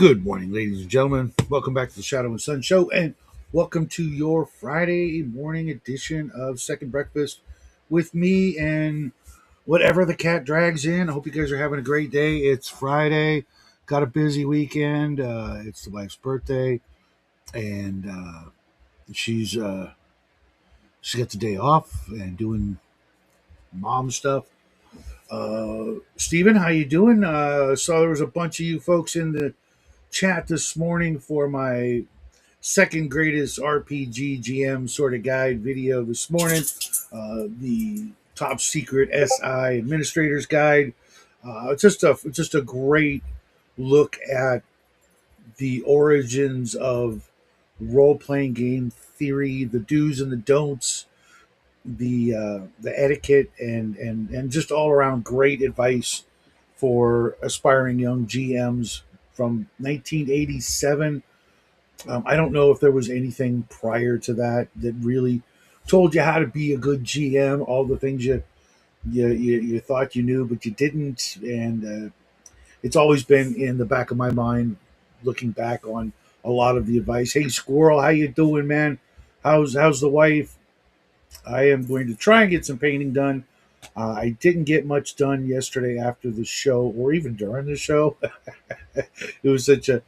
Good morning, ladies and gentlemen. Welcome back to the Shadow and Sun Show, and welcome to your Friday morning edition of Second Breakfast with me and whatever the cat drags in. I hope you guys are having a great day. It's Friday, got a busy weekend. It's the wife's birthday, and she's she got the day off and doing mom stuff. Steven, how you doing? Saw there was a bunch of you folks in the chat this morning for my second greatest RPG GM sort of guide video this morning. The top secret SI administrator's guide. It's just a great look at the origins of role playing game theory, the do's and the don'ts, the etiquette, and just all around great advice for aspiring young GMs from 1987. I don't know if there was anything prior to that that really told you how to be a good GM, all the things you thought you knew but you didn't, and it's always been in the back of my mind, looking back on a lot of the advice. Hey, Squirrel, how you doing, man? How's the wife? I am going to try and get some painting done. I didn't get much done yesterday after the show, or even during the show. It was such a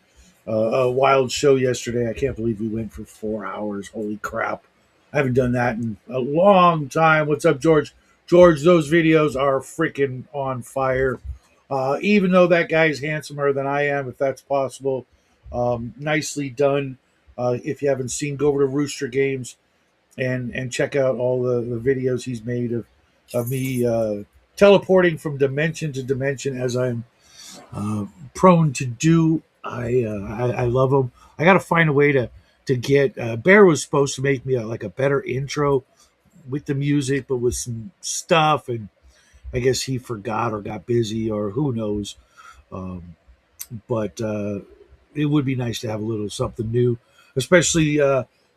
wild show yesterday. I can't believe we went for 4 hours. Holy crap. I haven't done that in a long time. What's up, George? George, those videos are freaking on fire. Even though that guy's handsomer than I am, if that's possible. Nicely done. If you haven't seen, go over to Rooster Games and check out all the videos he's made of me teleporting from dimension to dimension as I'm prone to do. I love them. I got to find a way to get. Bear was supposed to make me like a better intro with the music, but with some stuff, and I guess he forgot or got busy or who knows. Um, but it would be nice to have a little something new, especially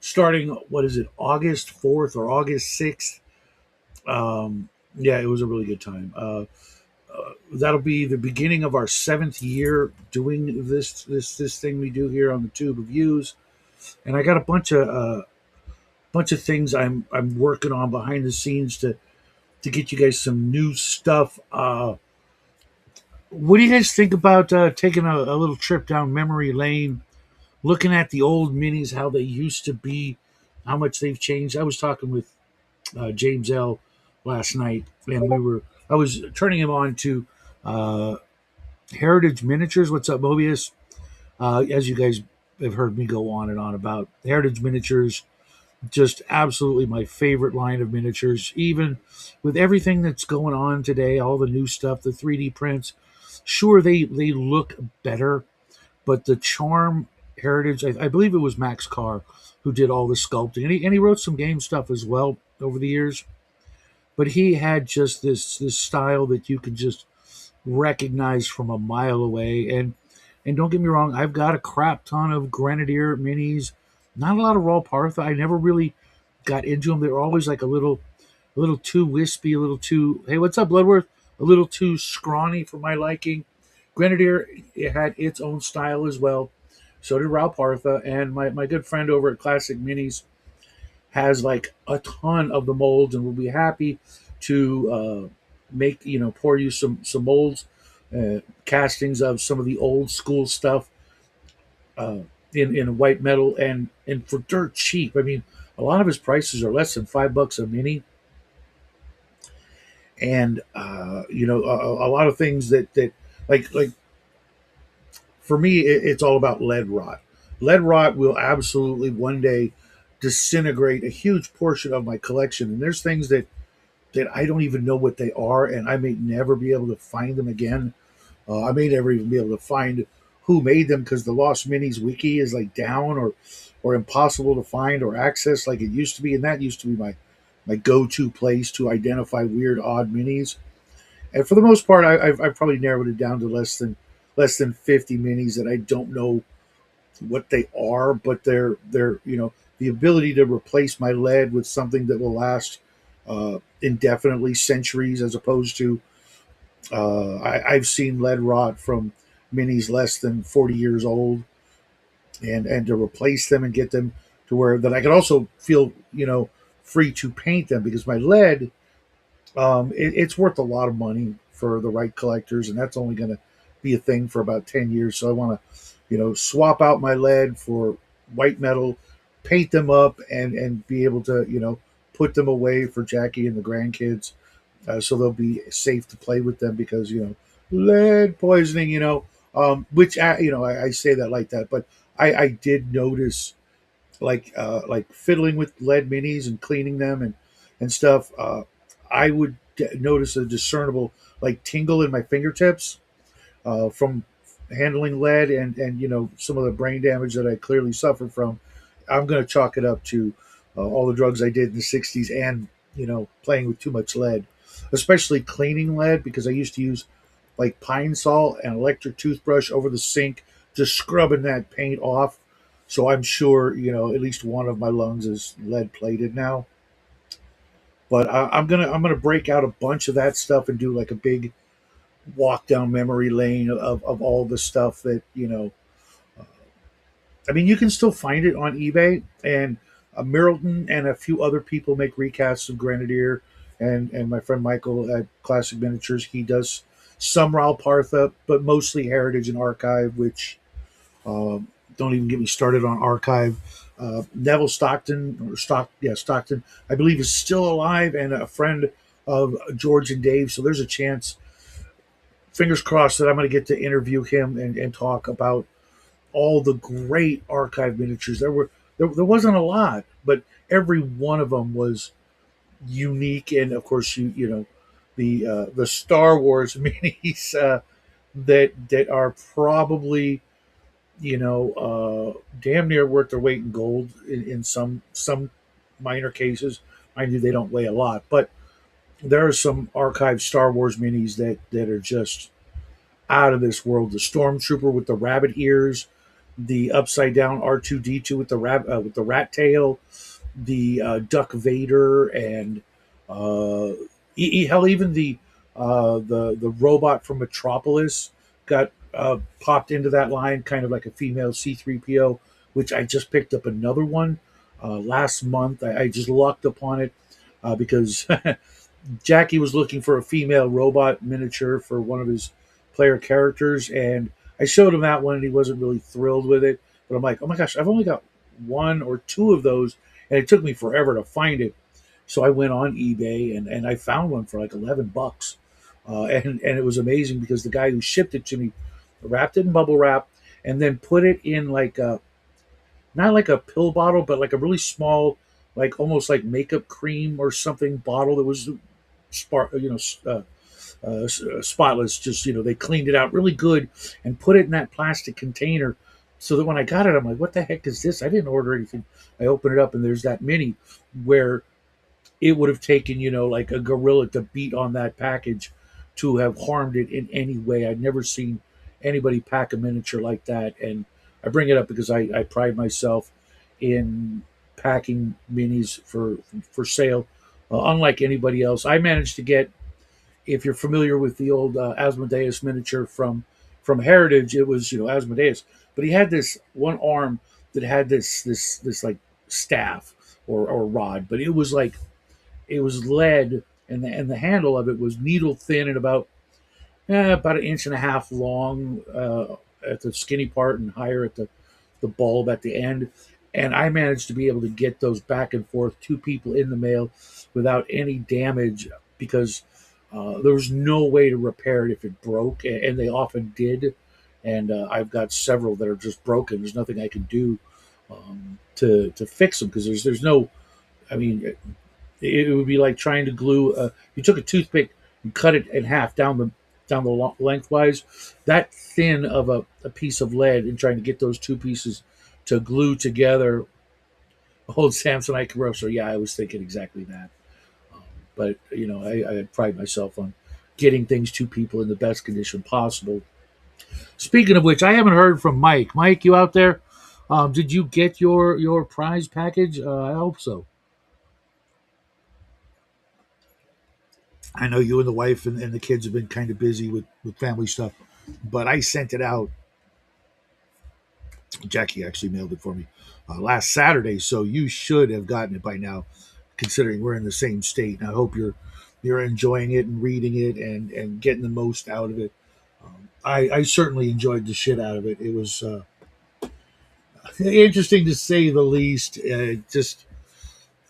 starting. What is it? August 4th or August 6th. Yeah, it was a really good time. That'll be the beginning of our seventh year doing this thing we do here on the Tube of Views, and I got a bunch of things I'm working on behind the scenes to get you guys some new stuff. What do you guys think about taking a little trip down memory lane, looking at the old minis, how they used to be, how much they've changed? I was talking with James L last night, and I was turning him on to uh, Heritage Miniatures. What's up, Mobius? As you guys have heard me go on and on about Heritage Miniatures, just absolutely my favorite line of miniatures. Even with everything that's going on today, all the new stuff, the 3D prints, sure they look better, but the charm Heritage, I believe it was Max Carr who did all the sculpting, and he wrote some game stuff as well over the years. But he had just this style that you could just recognize from a mile away. And don't get me wrong, I've got a crap ton of Grenadier minis. Not a lot of Raw Partha. I never really got into them. They were always like a little too wispy, a little too. Hey, what's up, Bloodworth? A little too scrawny for my liking. Grenadier, it had its own style as well. So did Raw Partha, and my good friend over at Classic Minis has like a ton of the molds, and will be happy to make pour you some molds, castings of some of the old school stuff uh, in white metal, and for dirt cheap. I mean, a lot of his prices are less than $5 a mini, and a lot of things that like for me, it's all about lead rot. Lead rot will absolutely one day disintegrate a huge portion of my collection, and there's things that I don't even know what they are, and I may never be able to find them again. I may never even be able to find who made them because the Lost Minis wiki is like down or impossible to find or access like it used to be, and that used to be my go-to place to identify weird odd minis. And for the most part, I've probably narrowed it down to less than 50 minis that I don't know what they are, but they're the ability to replace my lead with something that will last indefinitely, centuries, as opposed to I've seen lead rot from minis less than 40 years old, and to replace them and get them to where that I could also feel free to paint them, because my lead, it's worth a lot of money for the right collectors, and that's only going to be a thing for about 10 years. So I want to swap out my lead for white metal, paint them up, and be able to put them away for Jackie and the grandkids, so they'll be safe to play with them, because lead poisoning, which I say that like that, but I did notice, like fiddling with lead minis and cleaning them and stuff. I would notice a discernible like tingle in my fingertips, from handling lead, and some of the brain damage that I clearly suffered from. I'm going to chalk it up to all the drugs I did in the '60s, and playing with too much lead, especially cleaning lead, because I used to use like pine salt and electric toothbrush over the sink, just scrubbing that paint off. So I'm sure at least one of my lungs is lead plated now. But I'm gonna break out a bunch of that stuff and do like a big walk down memory lane of all the stuff that I mean, you can still find it on eBay, and Middleton and a few other people make recasts of Grenadier, and my friend Michael at Classic Miniatures, he does some Raul Partha, but mostly Heritage and Archive, which don't even get me started on Archive. Neville Stockton, Stockton, I believe is still alive and a friend of George and Dave. So there's a chance, fingers crossed, that I'm going to get to interview him and talk about all the great archive miniatures. There wasn't a lot, but every one of them was unique. And of course, the Star Wars minis, that are probably damn near worth their weight in gold in some minor cases. I knew they don't weigh a lot, but there are some archived Star Wars minis that are just out of this world. The Stormtrooper with the rabbit ears, the upside down R2D2 with the rat tail, the Duck Vader, and uh, hell, even the robot from Metropolis got popped into that line, kind of like a female C3PO, which I just picked up another one last month. I just lucked upon it because Jackie was looking for a female robot miniature for one of his player characters, and I showed him that one, and he wasn't really thrilled with it. But I'm like, oh my gosh, I've only got one or two of those, and it took me forever to find it. So I went on eBay, and I found one for like $11, and it was amazing because the guy who shipped it to me wrapped it in bubble wrap and then put it in like a, not like a pill bottle, but like a really small, like almost like makeup cream or something bottle that was spark, spotless. Just they cleaned it out really good and put it in that plastic container, so that when I got it, I'm like, "What the heck is this? I didn't order anything." I open it up, and there's that mini where it would have taken like a gorilla to beat on that package to have harmed it in any way. I'd never seen anybody pack a miniature like that, and I bring it up because I pride myself in packing minis for sale. Unlike anybody else, I managed to get, if you're familiar with the old Asmodeus miniature from Heritage, it was Asmodeus, but he had this one arm that had this like staff or rod, but it was like it was lead, and the handle of it was needle thin and about an inch and a half long at the skinny part and higher at the bulb at the end. And I managed to be able to get those back and forth to people in the mail without any damage, because there was no way to repair it if it broke, and they often did. And I've got several that are just broken. There's nothing I can do to fix them, because there's no. I mean, it would be like trying to glue. You took a toothpick and cut it in half down the lengthwise, that thin of a piece of lead, and trying to get those two pieces to glue together. Old Samsonite commercial. Yeah, I was thinking exactly that. Um, but I pride myself on getting things to people in the best condition possible. Speaking of which, I haven't heard from Mike. Mike, you out there? Did you get your prize package? I hope so. I know you and the wife and the kids have been kind of busy with family stuff. but I sent it out. Jackie actually mailed it for me last Saturday, so you should have gotten it by now, considering we're in the same state. And I hope you're enjoying it and reading it and getting the most out of it. I certainly enjoyed the shit out of it. It was interesting to say the least. Just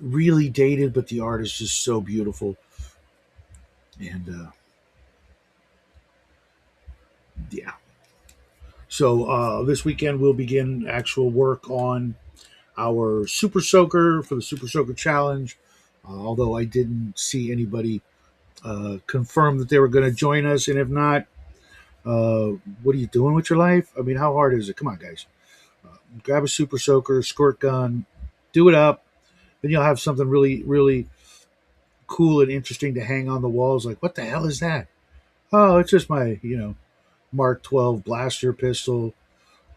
really dated, but the art is just so beautiful. And yeah, so this weekend we'll begin actual work on our Super Soaker for the Super Soaker Challenge. Although I didn't see anybody confirm that they were going to join us, and if not, what are you doing with your life? I mean, how hard is it? Come on, guys. Grab a Super Soaker, squirt gun, do it up. Then you'll have something really, really cool and interesting to hang on the walls. Like, what the hell is that? Oh, it's just my, Mark 12 blaster pistol.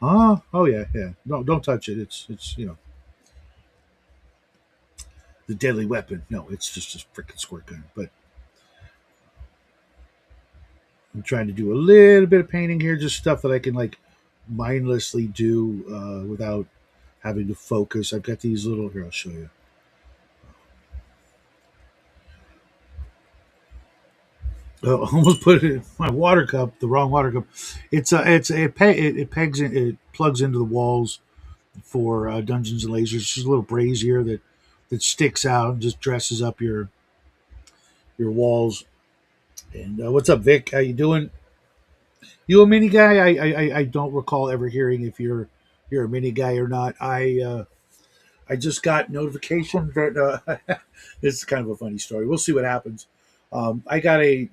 Oh yeah, yeah. No, don't touch it. It's the deadly weapon. No, it's just a freaking squirt gun. But I'm trying to do a little bit of painting here, just stuff that I can like mindlessly do without having to focus. I've got these little here. I'll show you. Almost put it in my water cup, the wrong water cup. It pegs it plugs into the walls for Dungeons and Lasers. It's just a little brazier that sticks out and just dresses up your walls. And what's up, Vic? How you doing? You a mini guy? I don't recall ever hearing if you're a mini guy or not. I just got notification that this is kind of a funny story. We'll see what happens. I got a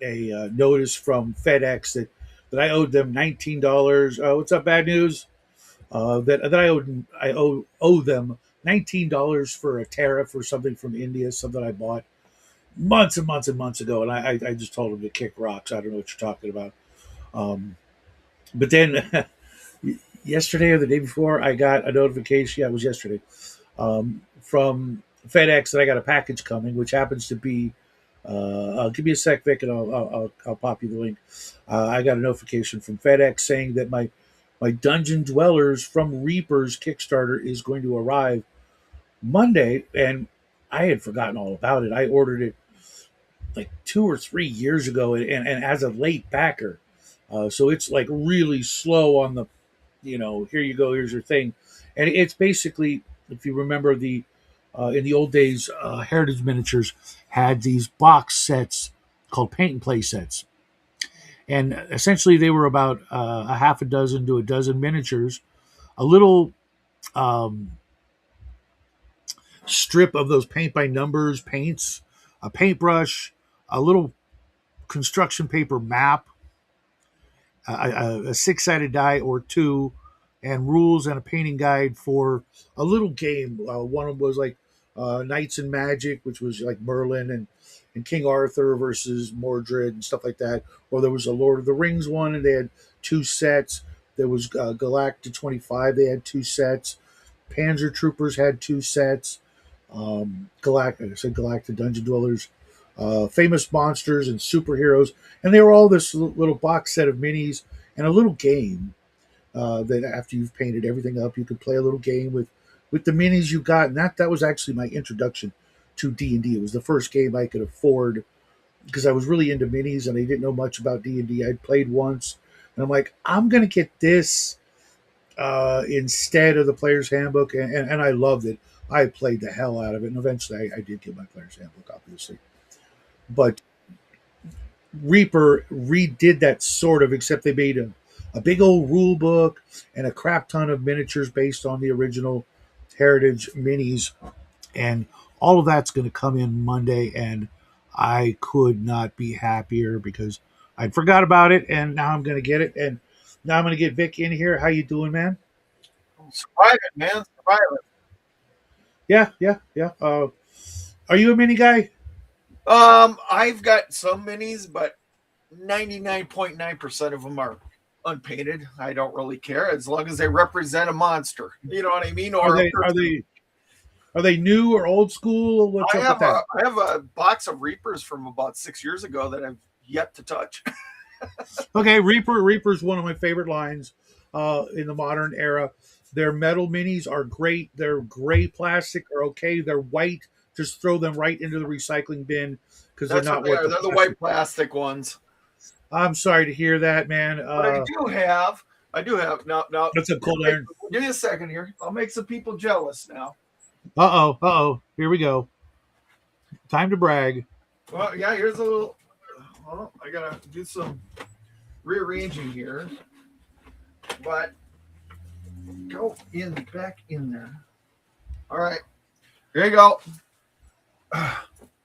notice from FedEx that I owed them $19. What's up? Bad news. That I owe them $19 for a tariff or something from India, something I bought months and months and months ago, and I just told them to kick rocks. I don't know what you're talking about. Um, but then yesterday or the day before, I got a notification. Yeah, it was yesterday from FedEx that I got a package coming, which happens to be. Give me a sec, Vic, and I'll pop you the link. I got a notification from FedEx saying that my Dungeon Dwellers from Reapers Kickstarter is going to arrive Monday, and I had forgotten all about it. I ordered it like 2 or 3 years ago, and as a late backer, so it's like really slow on the, here you go, here's your thing, and it's basically, if you remember the, in the old days, Heritage Miniatures had these box sets called paint and play sets, and essentially they were about a half a dozen to a dozen miniatures, a little um, strip of those paint by numbers paints, a paintbrush, a little construction paper map, a six-sided die or two, and rules and a painting guide for a little game. One of them was like Knights and Magic, which was like Merlin and King Arthur versus Mordred and stuff like that. Or there was a Lord of the Rings one, and they had two sets. There was Galacta 25. They had two sets. Panzer Troopers had two sets. I said Galacta Dungeon Dwellers, famous monsters and superheroes, and they were all this little box set of minis and a little game that after you've painted everything up, you could play a little game with the minis you got, and that was actually my introduction to D&D. It was the first game I could afford because I was really into minis and I didn't know much about D&D. I'd played once, and I'm like, I'm gonna get this instead of the player's handbook, and I loved it. I played the hell out of it, and eventually I did get my player's handbook, obviously. But Reaper redid that sort of, except they made a big old rule book and a crap ton of miniatures based on the original Heritage minis, and all of that's going to come in Monday, and I could not be happier because I forgot about it, and now I'm going to get it, and now I'm going to get Vic in here. How you doing, man? Surviving, man, surviving. Yeah, yeah, yeah. Are you a mini guy? I've got some minis, but 99.9% of them are unpainted. I don't really care as long as they represent a monster. You know what I mean? Are Or a they are person. they are they new or old school? What's I up with have that? a I have a box of Reapers from about 6 years ago that I've yet to touch. Okay, Reaper's one of my favorite lines in the modern era. Their metal minis are great. Their gray plastic are okay. They're white. Just throw them right into the recycling bin because they're That's what not they what are. the They're the plastic. white plastic ones. I'm sorry to hear that, man. But I do have now. That's a cold Wait, iron. give me a second here. I'll make some people jealous now. Uh oh. Here we go. Time to brag. Well, yeah, here's a little. Well, I gotta do some rearranging here, but go in back in there. All right, here you go.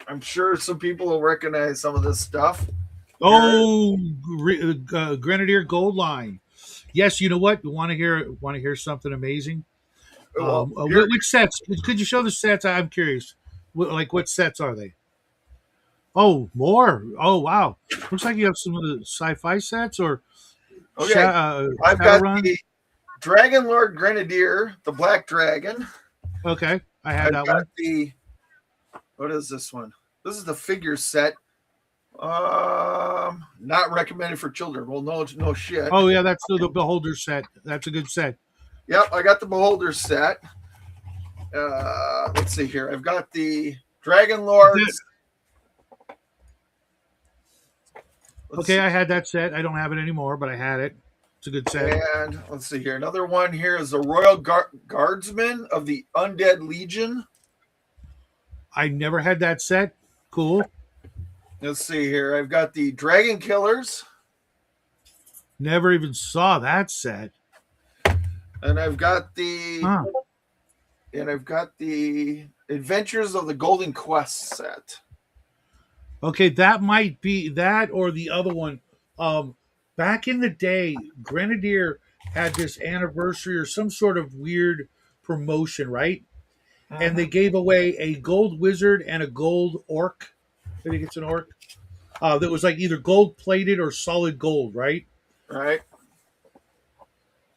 I'm sure some people will recognize some of this stuff. Oh, Grenadier Gold Line. Yes, you know what? You want to hear something amazing? Well, here, Which sets? Could you show the sets? I'm curious. Like what sets are they? Oh, more. Oh, wow. Looks like you have some of the sci-fi sets or okay. I've got Shadowrun. the Dragon Lord Grenadier, the Black Dragon. Okay, I had I've that got one. the what is this one? This is the figure set. Not recommended for children. Well, no shit. Oh yeah, that's the Beholder set. That's a good set. Yep, I got the Beholder set. Let's see here. I've got the Dragon Lords. Okay, I had that set. I don't have it anymore, but I had it. It's a good set. And let's see here. Another one here is the Royal Guardsmen of the Undead Legion. I never had that set. Cool. Let's see here. I've got the Dragon Killers. Never even saw that set. And I've got the Huh. Adventures of the Golden Quest set. Okay, that might be that or the other one. Um, Back in the day, Grenadier had this anniversary or some sort of weird promotion, right? And they gave away a gold wizard and a gold orc. I think it's an orc. That was like either gold plated or solid gold, right? Right.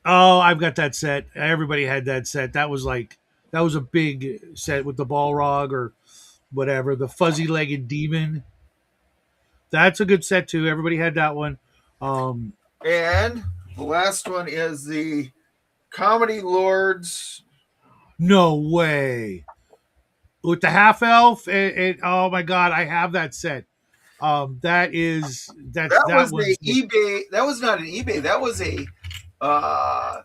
Oh, I've got that set. Everybody had that set. That was a big set with the Balrog or whatever, the fuzzy legged demon. That's a good set too. Everybody had that one. Um, And the last one is the Comedy Lords. no way. With the half elf, oh my god, I have that set. That That was a one's eBay. That was not an eBay. That was a uh,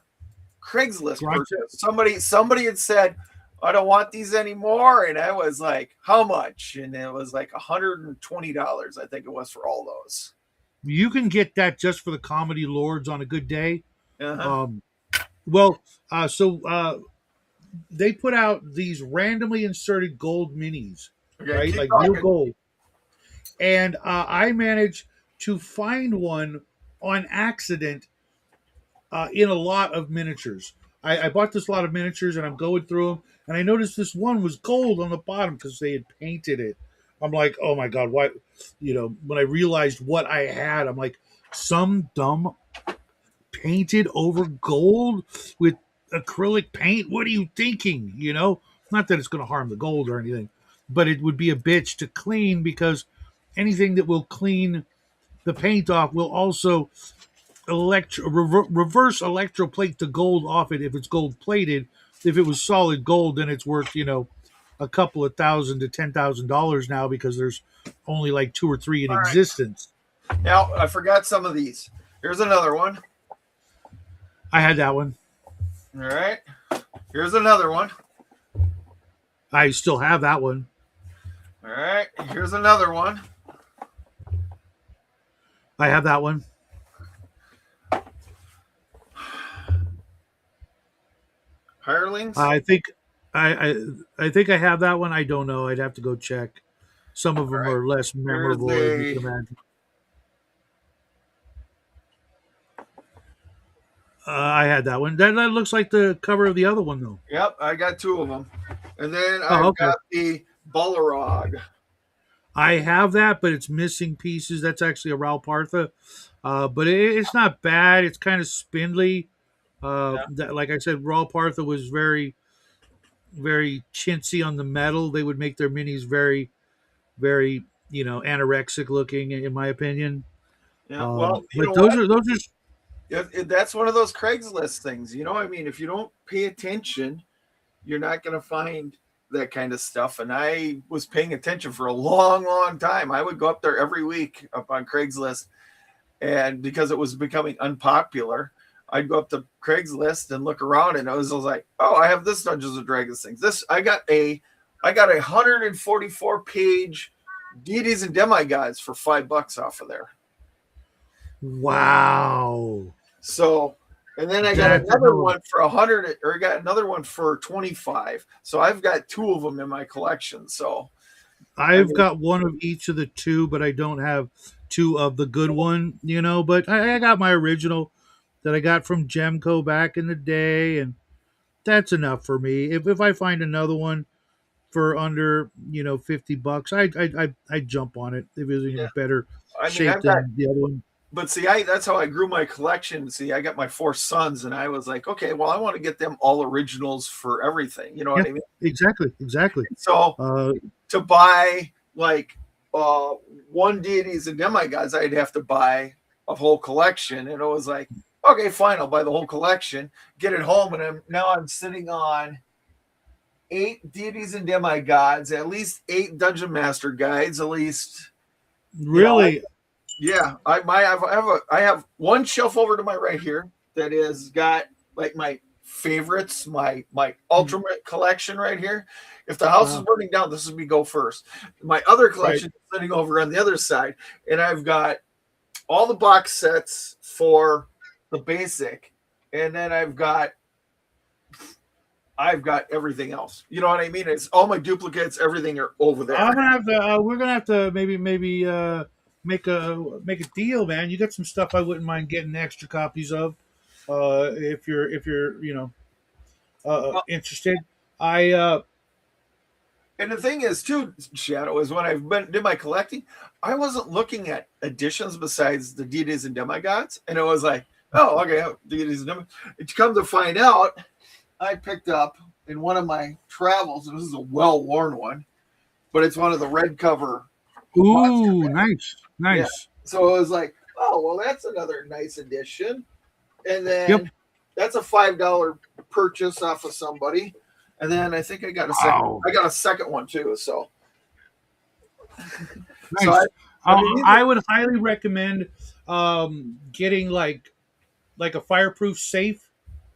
Craigslist grunt. purchase. Somebody had said, "I don't want these anymore," and I was like, "How much?" And it was like $120. I think it was for all those. You can get that just for the comedy lords on a good day. Uh-huh. Um, well, so they put out these randomly inserted gold minis, Okay, right? keep Like real talking. gold. And I managed to find one on accident in a lot of miniatures. I bought this lot of miniatures and I'm going through them, and I noticed this one was gold on the bottom because they had painted it. I'm like, oh my god, what? You know, when I realized what I had, I'm like, some dumb painted over gold with acrylic paint. What are you thinking? You know, not that it's going to harm the gold or anything, but it would be a bitch to clean because anything that will clean the paint off will also reverse electroplate the gold off it if it's gold plated. If it was solid gold, then it's worth a couple of thousand to $10,000 now because there's only like two or three in All right. existence. Now I forgot some of these. Here's another one. I had that one. All right. Here's another one. I still have that one. All right. Here's another one. I have that one. Hirelings. I think I think I have that one. I don't know. I'd have to go check. Some of All them right. are less Here's memorable, as you a can imagine. I had that one. That looks like the cover of the other one, though. Yep, I got two of them. And then Oh, I've okay. got the Balrog. I have that, but it's missing pieces. That's actually a Ralpartha, but it's not bad. It's kind of spindly. Like I said, Ralpartha was very chintzy on the metal. They would make their minis very, very anorexic looking, in my opinion. Yeah. Well, you But know what? those are That's one of those Craigslist things. I mean, if you don't pay attention, you're not going to find that kind of stuff. And I was paying attention for a long, long time. I would go up there every week up on Craigslist. And because it was becoming unpopular, I'd go up to Craigslist and look around, and I was like, "Oh, I have this Dungeons and Dragons thing. I got a 144-page deities and demigods for $5 off of there." wow. So, and then I got That's a another hell of one for 100, or I got another one for 25. So I've got two of them in my collection. So, I I've mean, got one of each of the two, but I don't have two of the good one, but I got my original that I got from Gemco back in the day, and that's enough for me. If I find another one for under, $50, I jump on it if it's yeah, in better I mean, shape I've got, than the other one. but see, that's how I grew my collection. See, I got my four sons, and I was like, okay, well, I want to get them all originals for everything. You know Yeah, what I mean? exactly. So Uh, to buy like uh one deities and demigods, I'd have to buy a whole collection, and it was like, okay, fine, I'll buy the whole collection, get it home, and I'm sitting on 8 deities and demigods, at least 8 dungeon master guides, at least. You know, really, yeah, I have one shelf over to my right here that is got like my favorites, my ultimate collection right here. If the house is wow, burning down, this would be go first. My other right. collection is sitting over on the other side, and I've got all the box sets for the basic, and then I've got everything else. You know what I mean? It's all my duplicates, everything are over there. I'm gonna have to. We're gonna have to maybe make a deal, man. You got some stuff I wouldn't mind getting extra copies of, if you're Well, interested. I and the thing is, too, Shadow, is when did my collecting, I wasn't looking at additions besides the deities and demigods, and it was like, oh, okay, deities and demigods. It's come to find out, I picked up in one of my travels, and this is a well-worn one, but it's one of the red cover monster. ooh, nice, Yeah, nice. so it was like, oh, well, that's another nice addition, and Yep. then that's a $5 purchase off of somebody. And then I think I got a second. Wow, I got a second one too. So nice. I mean, I would highly recommend getting like a fireproof safe,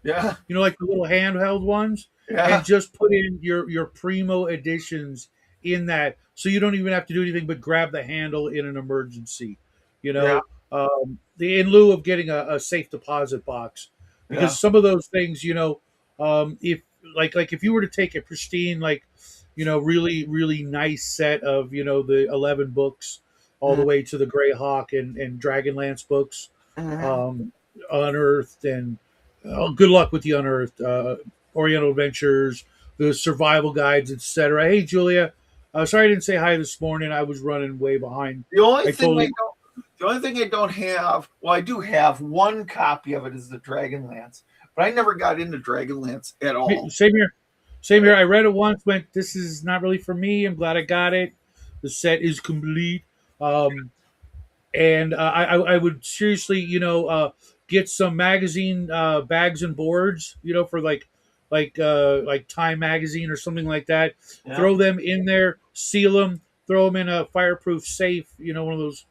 yeah, like the little handheld ones, and yeah, just put in your primo editions in that, so you don't even have to do anything but grab the handle in an emergency. You yeah, know, in lieu of getting a safe deposit box, yeah, because some of those things, if like if you were to take a pristine, like, really nice set of, the 11 books all the mm, way to the Grey Hawk and Dragonlance books, mhm. um, Unearthed, and good luck with the Unearthed, Oriental Adventures, the survival guides, etc. Hey, Julia, sorry I didn't say hi this morning. I was running way behind. The only I thing I totally don't, the only thing I don't have, well, I do have one copy of it, is the Dragonlance, but I never got into Dragonlance at all. same here. Same here. I read it once, went, this is not really for me. I'm glad I got it. The set is complete. And I would seriously, get some magazine bags and boards, for like Time magazine or something like that. Yeah, Throw them in there, seal them, throw them in a fireproof safe. One of those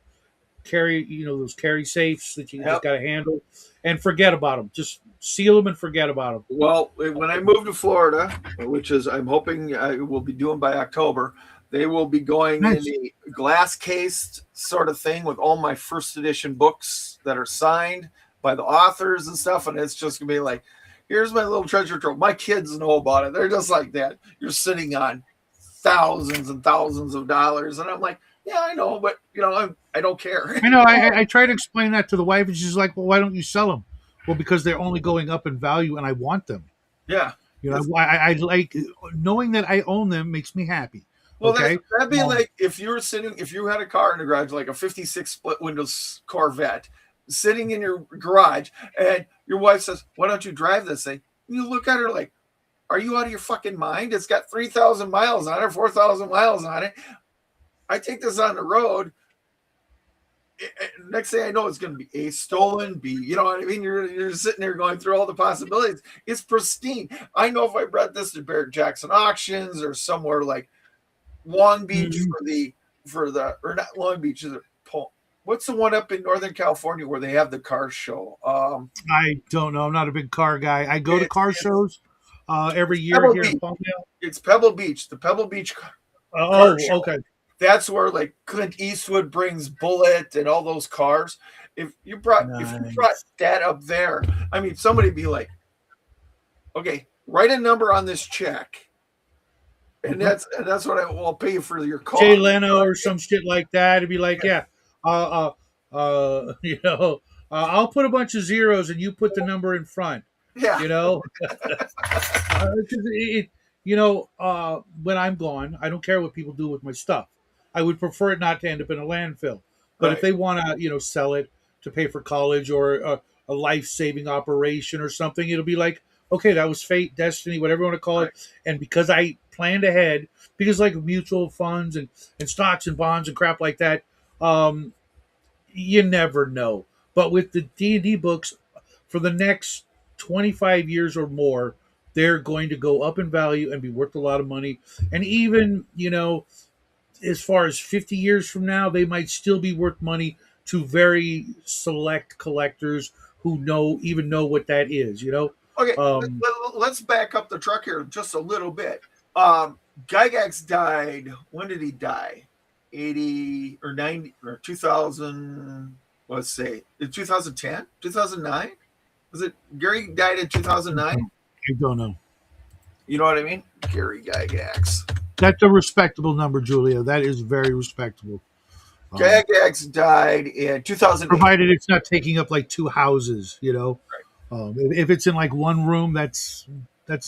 carry safes that you just yep. got to handle, and forget about them. Just seal them and forget about them. Well, when I move to Florida, which is I'm hoping I will be doing by October, they will be going in Nice. a glass cased sort of thing with all my first edition books that are signed by the authors and stuff. And it's just gonna be like, here's my little treasure trove. My kids know about it. They're just like that. You're sitting on thousands and thousands of dollars, and I'm like, yeah, I know, but I don't care. I know. I try to explain that to the wife, and she's like, "Well, why don't you sell them?" Well, because they're only going up in value, and I want them. Yeah. I like knowing that I own them makes me happy. Well, Okay. that'd be Um, like if you had a car in the garage, like a '56 split windows Corvette, sitting in your garage, and your wife says, "Why don't you drive this thing?" And you look at her like, "Are you out of your fucking mind? It's got 3,000 miles on it, 4,000 miles on it. I take this on the road. next thing I know, it's going to be A, stolen, B, you know what I mean? You're sitting there going through all the possibilities. It's pristine. I know if I brought this to Barrett Jackson auctions or somewhere like Long Beach Mhm. or not Long Beach, is it what's the one up in Northern California where they have the car show? I don't know. I'm not a big car guy. I go to It's, car it's, shows every it's year Pebble here in Beach. Palmdale. It's Pebble Beach, the Pebble Beach car Oh, show. okay. That's where like Clint Eastwood brings Bullet and all those cars. If you brought Nice. that up there, I mean, somebody'd be like, okay, write a number on this check, and Mhm. that's what I will pay you for your Jay car. Leno or some shit like that. It'd be like, yeah, you know, I'll put a bunch of zeros and you put the number in front. Yeah, You know, 'cause when I'm gone, I don't care what people do with my stuff. I would prefer it not to end up in a landfill. But if right, they want to, sell it to pay for college or a life-saving operation or something, it'll be like, okay, that was fate, destiny, whatever you want to call right. it. And because I planned ahead, because like mutual funds and stocks and bonds and crap like that, um, you never know. But with the D&D books, for the next 25 years or more, they're going to go up in value and be worth a lot of money. And even, as far as 50 years from now, they might still be worth money to very select collectors who know what that is. Okay, Um, let's back up the truck here just a little bit. Um, Gygax died. When did he die? 80 or 90 or 2000, let's say, 2010, 2009? Was it Gary died in 2009? I don't know. You know what I mean? Gary Gygax. That's a respectable number, Julia. That is very respectable. Um, Gygax died in 2008. provided it's not taking up like two houses. If it's in like one room, that's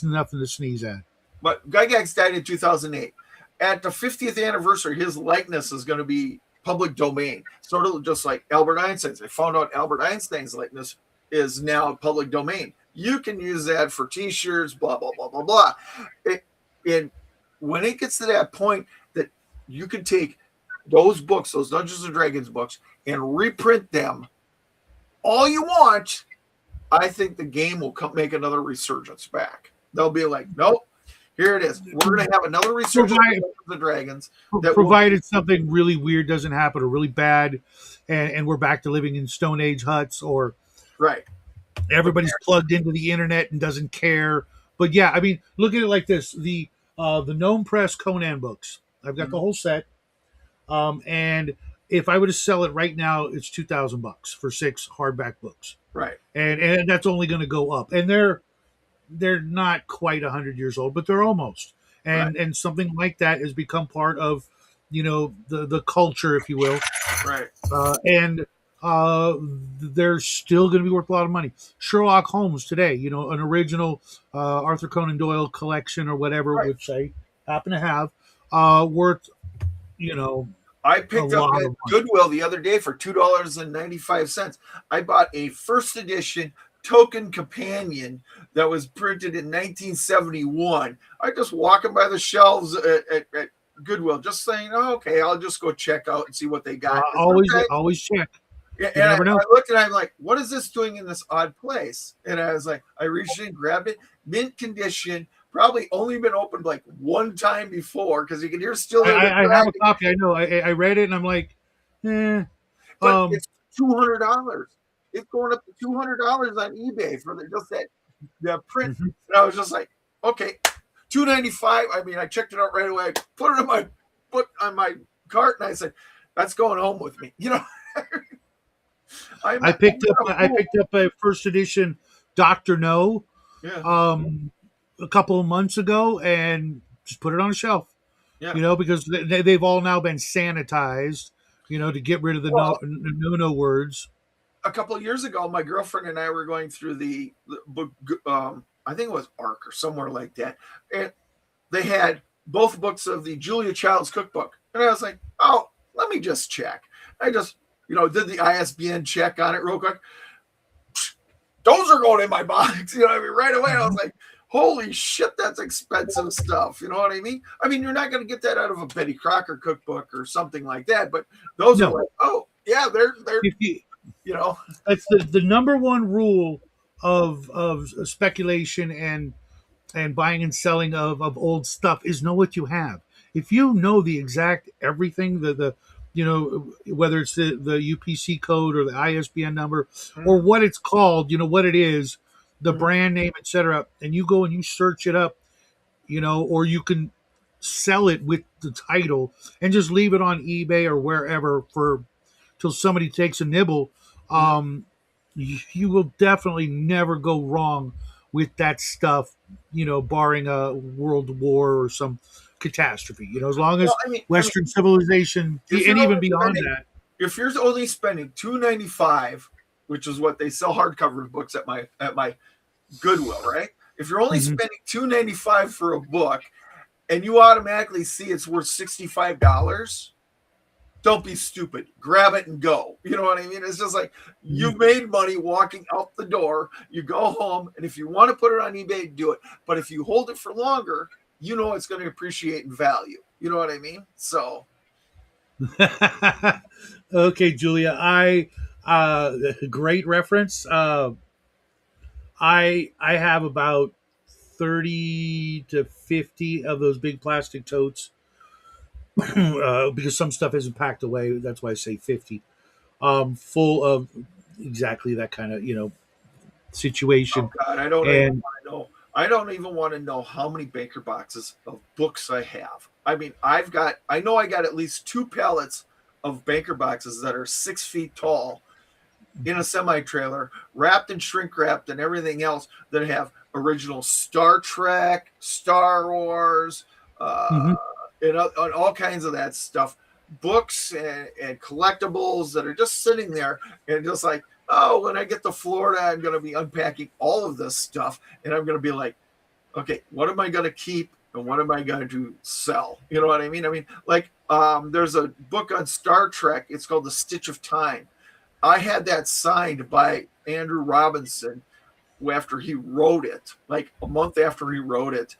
nothing to sneeze at. But Gygax died in 2008. At the 50th anniversary, his likeness is going to be public domain, sort of just like Albert Einstein's. I found out Albert Einstein's likeness is now public domain. You can use that for T-shirts, blah blah blah blah blah. And when it gets to that point that you can take those books, those Dungeons and Dragons books, and reprint them all you want, I think the game will make another resurgence back. They'll be like, nope, here it is. We're going to have another resurgence of Provided, Dungeons and Dragons that will be provided something really weird doesn't happen or really bad, and we're back to living in Stone Age huts, or right. everybody's plugged into the internet and doesn't care. But yeah, I mean, look at it like this: the Gnome Press Conan books. I've got the Mhm. whole set, and if I were to sell it right now, it's $2,000 for 6 hardback books, Right. and that's only going to go up. And they're not quite 100 years old, but they're almost. Right. And something like that has become part of, the culture, if you will. Right. And they're still going to be worth a lot of money. Sherlock Holmes today, an original Arthur Conan Doyle collection or whatever, Right. which I happen to have, worth you know I a picked up lot at of money. Goodwill the other day for $2.95. I bought a first edition token companion that was printed in 1971. I just walking by the shelves at Goodwill, just saying, oh, okay, I'll just go check out and see what they got. It's Always okay. always check. You And I never know. looked and I'm like, what is this doing in this odd place? And I was like, I reached in, grabbed it, mint condition, probably only been opened like one time before because you can hear still I, hear the I, I have a dragging, copy. I know. I read it and I'm like, eh. but Um, it's $200. It's going up to $200 on eBay for just that print. mhm. And I was just like, okay, $2.95. I mean, I checked it out right away. I put it on my cart, and I said, that's going home with me. I'm I not, picked I'm up not a I fool. picked up a first edition Doctor No Yeah, a couple of months ago and just put it on a shelf. yeah. Because they've all now been sanitized. To get rid of the Well, no words. a couple of years ago, my girlfriend and I were going through the book. I think it was Arc or somewhere like that, and they had both books of the Julia Child's cookbook, and I was like, "Oh, let me just check." I just, did the ISBN check on it real quick. Those are going in my box, what I mean, right away. I was Mhm. like, "Holy shit, that's expensive stuff." You know what I mean? I mean, you're not going to get that out of a Betty Crocker cookbook or something like that, but those are No, like, "Oh." Yeah, they're If you, you know. that's the number one rule of speculation and buying and selling of old stuff is know what you have. If you know the exact everything, the you know, whether it's the UPC code or the ISBN number or Mhm, what it's called, you know what it is, the mhm. brand name, etc., and you go and you search it up, you know, or you can sell it with the title and just leave it on eBay or wherever for till somebody takes a nibble. Mhm. You will definitely never go wrong with that stuff, you know, barring a world war or some catastrophe. You know, as long Well, as I mean, Western civilization if and you're even only beyond spending that. if you're only spending $2.95, which is what they sell hardcover books at my Goodwill, right? If you're only Mhm. spending $2.95 for a book and you automatically see it's worth $65, don't be stupid. Grab it and go. You know what I mean? It's just like Mhm. you've made money walking out the door. You go home, and if you want to put it on eBay, do it. But if you hold it for longer, you know it's going to appreciate in value. You know what I mean? So, Okay, Julia, I great reference. I have about 30 to 50 of those big plastic totes because some stuff isn't packed away. That's why I say 50. Full of exactly that kind of, you know, oh situation. God, I don't even And want to know. I don't even want to know how many Baker boxes of books I have. I mean, I know I got at least two pallets of Baker boxes that are 6 feet tall in a semi trailer, wrapped and shrink wrapped and everything else that have original Star Trek, Star Wars, uh, mhm. and all kinds of that stuff. Books and collectibles that are just sitting there and just like, oh, when I get to Florida, I'm going to be unpacking all of this stuff and I'm going to be like, okay, what am I going to keep and what am I going to sell? You know what I mean? I mean, like, there's a book on Star Trek. It's called The Stitch of Time. I had that signed by Andrew Robinson after he wrote it, like a month after he wrote it,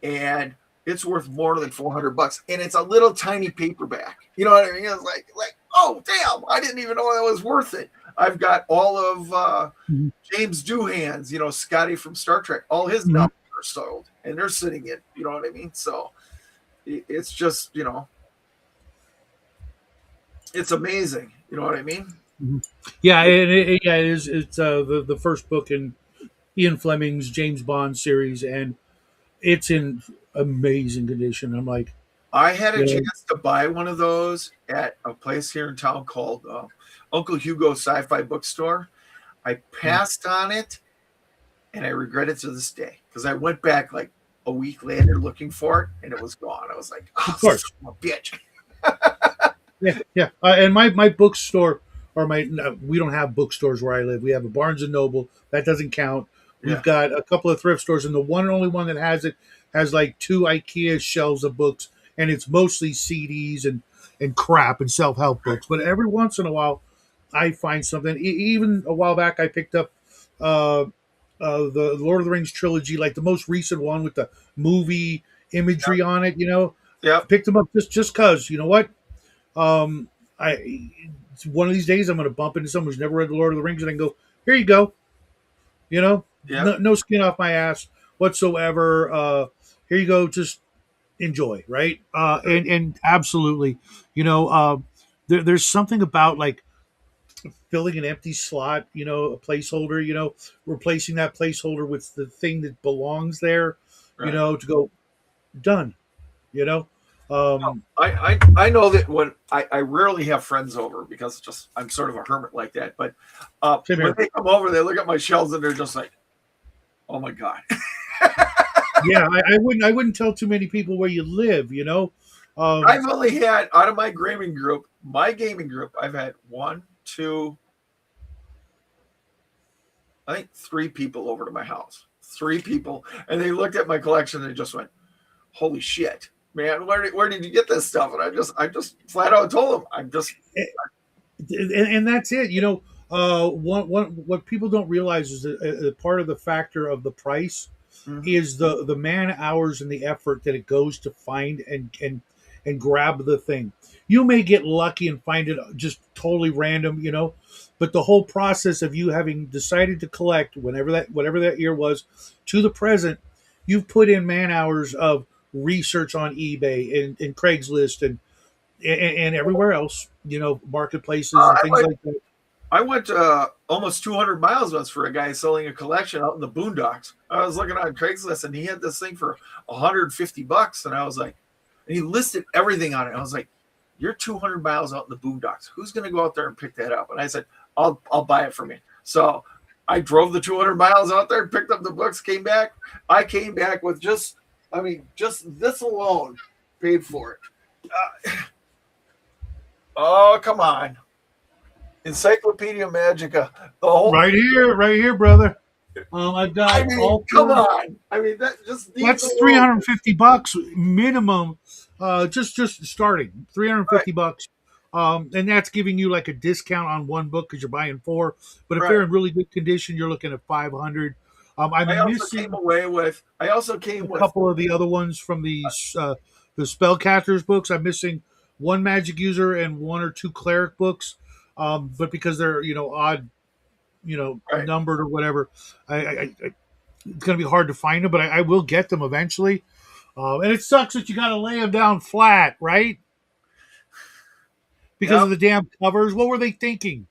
and it's worth more than $400, and it's a little tiny paperback. You know what I mean? It's like oh damn, I didn't even know that was worth it. I've got all of Mhm. James Doohan's, you know, Scotty from Star Trek, all his Mhm. novels are sold, and they're sitting in. You know what I mean? So it's just it's amazing. You know what I mean? Mhm. Yeah, yeah, it is. It's the first book in Ian Fleming's James Bond series, and it's in amazing condition. I'm like, I had a you know, chance to buy one of those at a place here in town called Uncle Hugo's Sci-Fi Bookstore. I passed on it, and I regret it to this day because I went back like a week later looking for it, and it was gone. I was like, "Oh, of son course. of a bitch!" Yeah, yeah. And my bookstore or my no, we don't have bookstores where I live. We have a Barnes and Noble that doesn't count. We've Yeah, got a couple of thrift stores, and the one and only one that has it has like two IKEA shelves of books, and it's mostly CDs and crap and self help right. books. But every once in a while, I find something. Even a while back, I picked up uh, the Lord of the Rings trilogy, like the most recent one with the movie imagery on it. You know, Yep, picked them up just cause. You know what? Um, I one of these days I'm going to bump into someone who's never read the Lord of the Rings and I can go, here you go. You know, yep, no skin off my ass whatsoever. Here you go. Just enjoy, right? right. And absolutely, you know, there's something about like filling an empty slot, you know, a placeholder, you know, replacing that placeholder with the thing that belongs there, you Right. know, to go done, you know. Um, I know that when I rarely have friends over because just I'm sort of a hermit like that. But Same when here. they come over, they look at my shelves and they're just like, "Oh my god." Yeah, I wouldn't tell too many people where you live, you know. Um, I've only had out of my gaming group, I've had one, two, I think three people over to my house. Three people, and they looked at my collection and they just went, "Holy shit, man! Where did you get this stuff?" And I just flat out told them, "I'm just and that's it. You know, one what people don't realize is that part of the factor of the price mhm, is the man hours and the effort that it goes to find and grab the thing. You may get lucky and find it just totally random, but the whole process of you having decided to collect whatever that year was to the present, you've put in man hours of research on eBay and Craigslist and everywhere else, marketplaces and I things went, like that. I went almost 200 miles once for a guy selling a collection out in the boondocks. I was looking on Craigslist and he had this thing for $150, and I was like, and he listed everything on it. I was like, "You're 200 miles out in the boondocks. Who's going to go out there and pick that up?" And I said, "I'll buy it from you." So I drove the 200 miles out there, picked up the books, came back. I came back with just this alone paid for it. Oh, come on. Encyclopedia Magica. The whole, Right here, brother. I've got I mean, all come four. on. I mean, that just needs That's a little. $350 minimum. Just starting Right, $350. And that's giving you like a discount on one book because you're buying four. But if right. they're in really good condition, you're looking at 500. I I'm also came missing away with. I also came a with. couple of the other ones from the spellcasters books. I'm missing one magic user and one or two cleric books. But because they're odd, Right. numbered or whatever, it's going to be hard to find them. But I will get them eventually. And it sucks that you got to lay them down flat, right? Because Yep. of the damn covers. What were they thinking?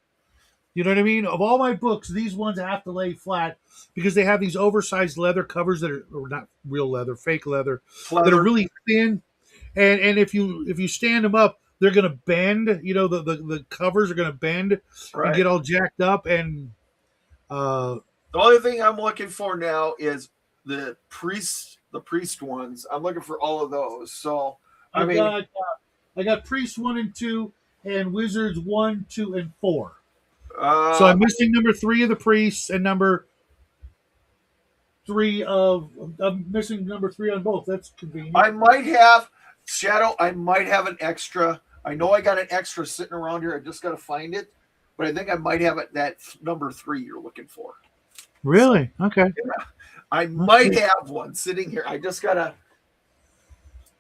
You know what I mean? Of all my books, these ones have to lay flat because they have these oversized leather covers that are or not real leather, fake leather, that are Pleather. really thin. And if you stand them up, they're gonna bend. The covers are gonna bend and Right. get all jacked up. And uh, The only thing I'm looking for now is the priest. The priest ones. I'm looking for all of those. So, I I've mean, got I got priests 1 and 2 and wizards 1, 2, and 4. So uh, I'm missing number 3 of the priests and number 3 of I'm missing number 3 on both. That's convenient. I might have Shadow. I might have an extra. I know I got an extra sitting around here. I just got to find it, but I think I might have it. That number 3 you're looking for. So Really? Okay. yeah, I might Okay. have one sitting here. I just gotta.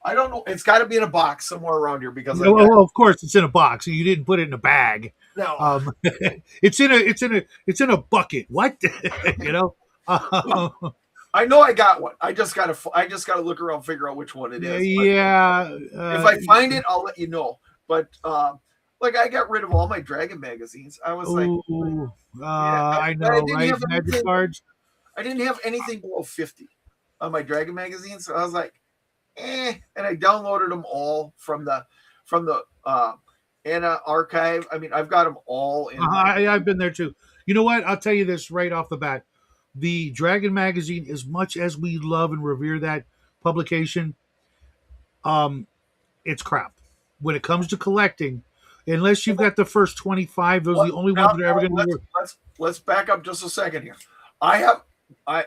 I don't know. It's got to be in a box somewhere around here because I've got Well, of course, it's in a box. You didn't put it in a bag. no. It's in a bucket. What? you know? Well, Uh, I know I got one. I just gotta look around, and figure out which one it is. But yeah. if I find it, I'll let you know. But like I got rid of all my Dragon magazines. I was like, Ooh, yeah, I I know, didn't right? have Magic anything. cards. I didn't have anything below 50 on my Dragon magazine, so I was like, and I downloaded them all from the Anna archive. I mean, I've got them all in my. I've been there too. You know what? I'll tell you this right off the bat. The Dragon magazine, as much as we love and revere that publication, um, it's crap. When it comes to collecting, unless you've got the first 25, those are the only Now, ones that are ever going to be worth. let's back up just a second here. I have I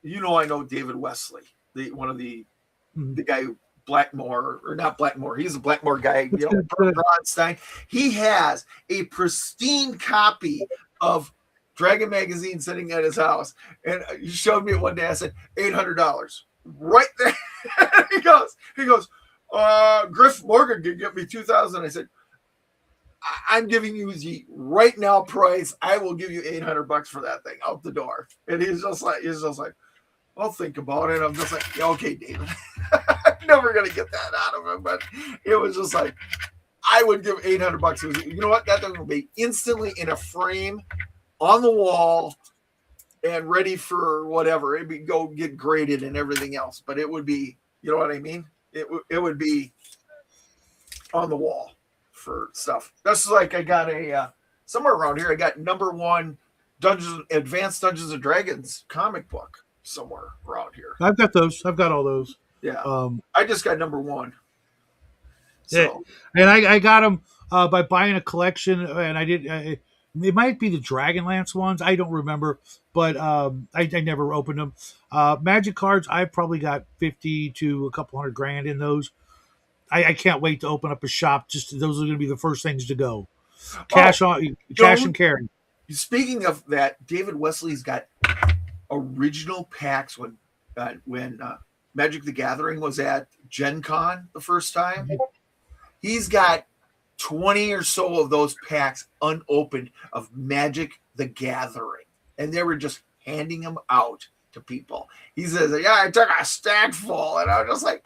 I know David Wesley, the one of Mhm. the guy who Blackmore or not Blackmore. He's a Blackmore guy. That's good. Good. Bronstein. He has a pristine copy of Dragon magazine sitting at his house, and he showed me it one day. I said $800 right there. he goes. Griff Morgan could get me 2,000. I said, I'm giving you the right now price. I will give you $800 for that thing out the door. And he's just like, I'll think about it. I'm just like, yeah, okay, David. I'm never gonna get that out of him, but it was just like I would give $800. You know what? That thing will be instantly in a frame on the wall and ready for whatever. It'd be go get graded and everything else, but it would be, you know what I mean? It would be on the wall for stuff. That's like I got a somewhere around here. I got number 1 Advanced Dungeons and Dragons comic book somewhere around here. I've got those. I've got all those. Yeah, Um, I just got number 1. yeah, So and I got them by buying a collection, and I did. It might be the Dragonlance ones. I don't remember, but I never opened them. Magic cards. I probably got 50 to a couple hundred grand in those. I can't wait to open up a shop. Just those are going to be the first things to go. oh, Cash and carry. speaking of that, David Wesley's got original packs when Magic the Gathering was at Gen Con the first time. He's got 20 or so of those packs unopened of Magic the Gathering. And they were just handing them out to people. He says, yeah, I took a stack full. And I was just like,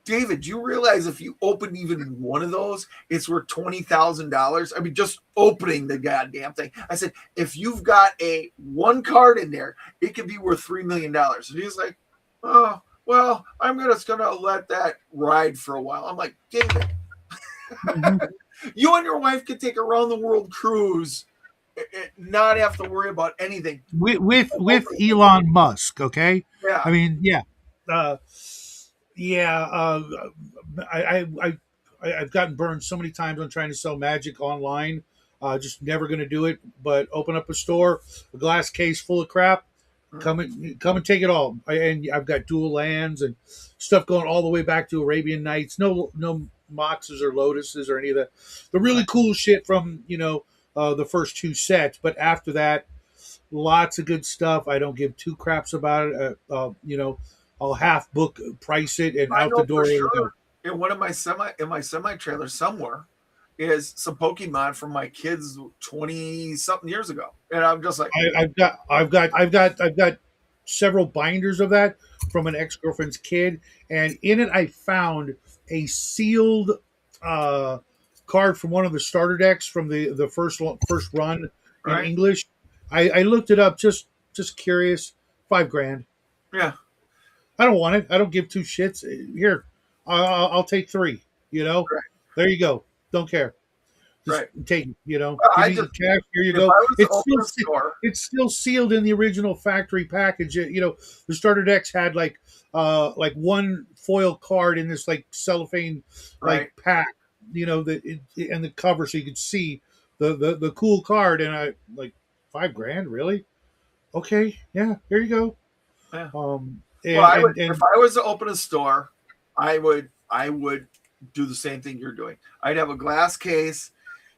David, do you realize if you open even one of those, it's worth $20,000? I mean, just opening the goddamn thing. I said, if you've got a one card in there, it could be worth $3 million. And he's like, oh, well, I'm just gonna let that ride for a while. I'm like, David, Mhm. you and your wife could take a round the world cruise, not have to worry about anything. With Elon Musk, okay? I Yeah, mean, yeah, uh, yeah. I've gotten burned so many times on trying to sell magic online. Just never going to do it. But open up a store, a glass case full of crap. Come and take it all. And I've got dual lands and stuff going all the way back to Arabian Nights. No Moxes or Lotuses or any of the really right. cool shit from the first two sets. But after that, lots of good stuff. I don't give two craps about it. I'll half book price it and I out the know for door it'll go. sure in one of my semi trailer somewhere is some Pokemon from my kids 20 something years ago. And I'm just like, I've got several binders of that from an ex girlfriend's kid, and in it I found a sealed uh, card from one of the starter decks from the first run in right? English. I looked it up just curious. $5 grand. Yeah, I don't want it. I don't give two shits. Here, I'll take three. You know, right, there you go. Don't care. Just right. take it. Well, Give I me the just, cash. Here you if go. I was to open a store, It's still sealed in the original factory package. The starter decks had like one foil card in this like cellophane like right? pack. And the cover so you could see the cool card. And I like $5 grand really. Okay, yeah, here you go. Yeah. Um, Well, and if and I was to open a store, I would do the same thing you're doing. I'd have a glass case,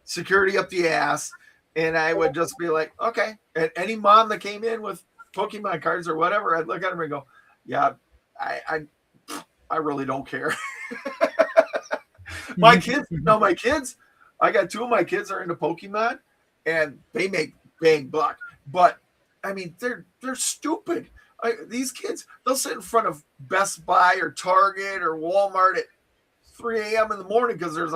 security up the ass, and I would just be like, okay. And any mom that came in with Pokemon cards or whatever, I'd look at them and go, yeah, I I really don't care. My kids, no, my kids, I got two of my kids are into Pokemon, and they make bang buck. But I mean, they're stupid. These kids, they'll sit in front of Best Buy or Target or Walmart at 3 a.m. in the morning because there's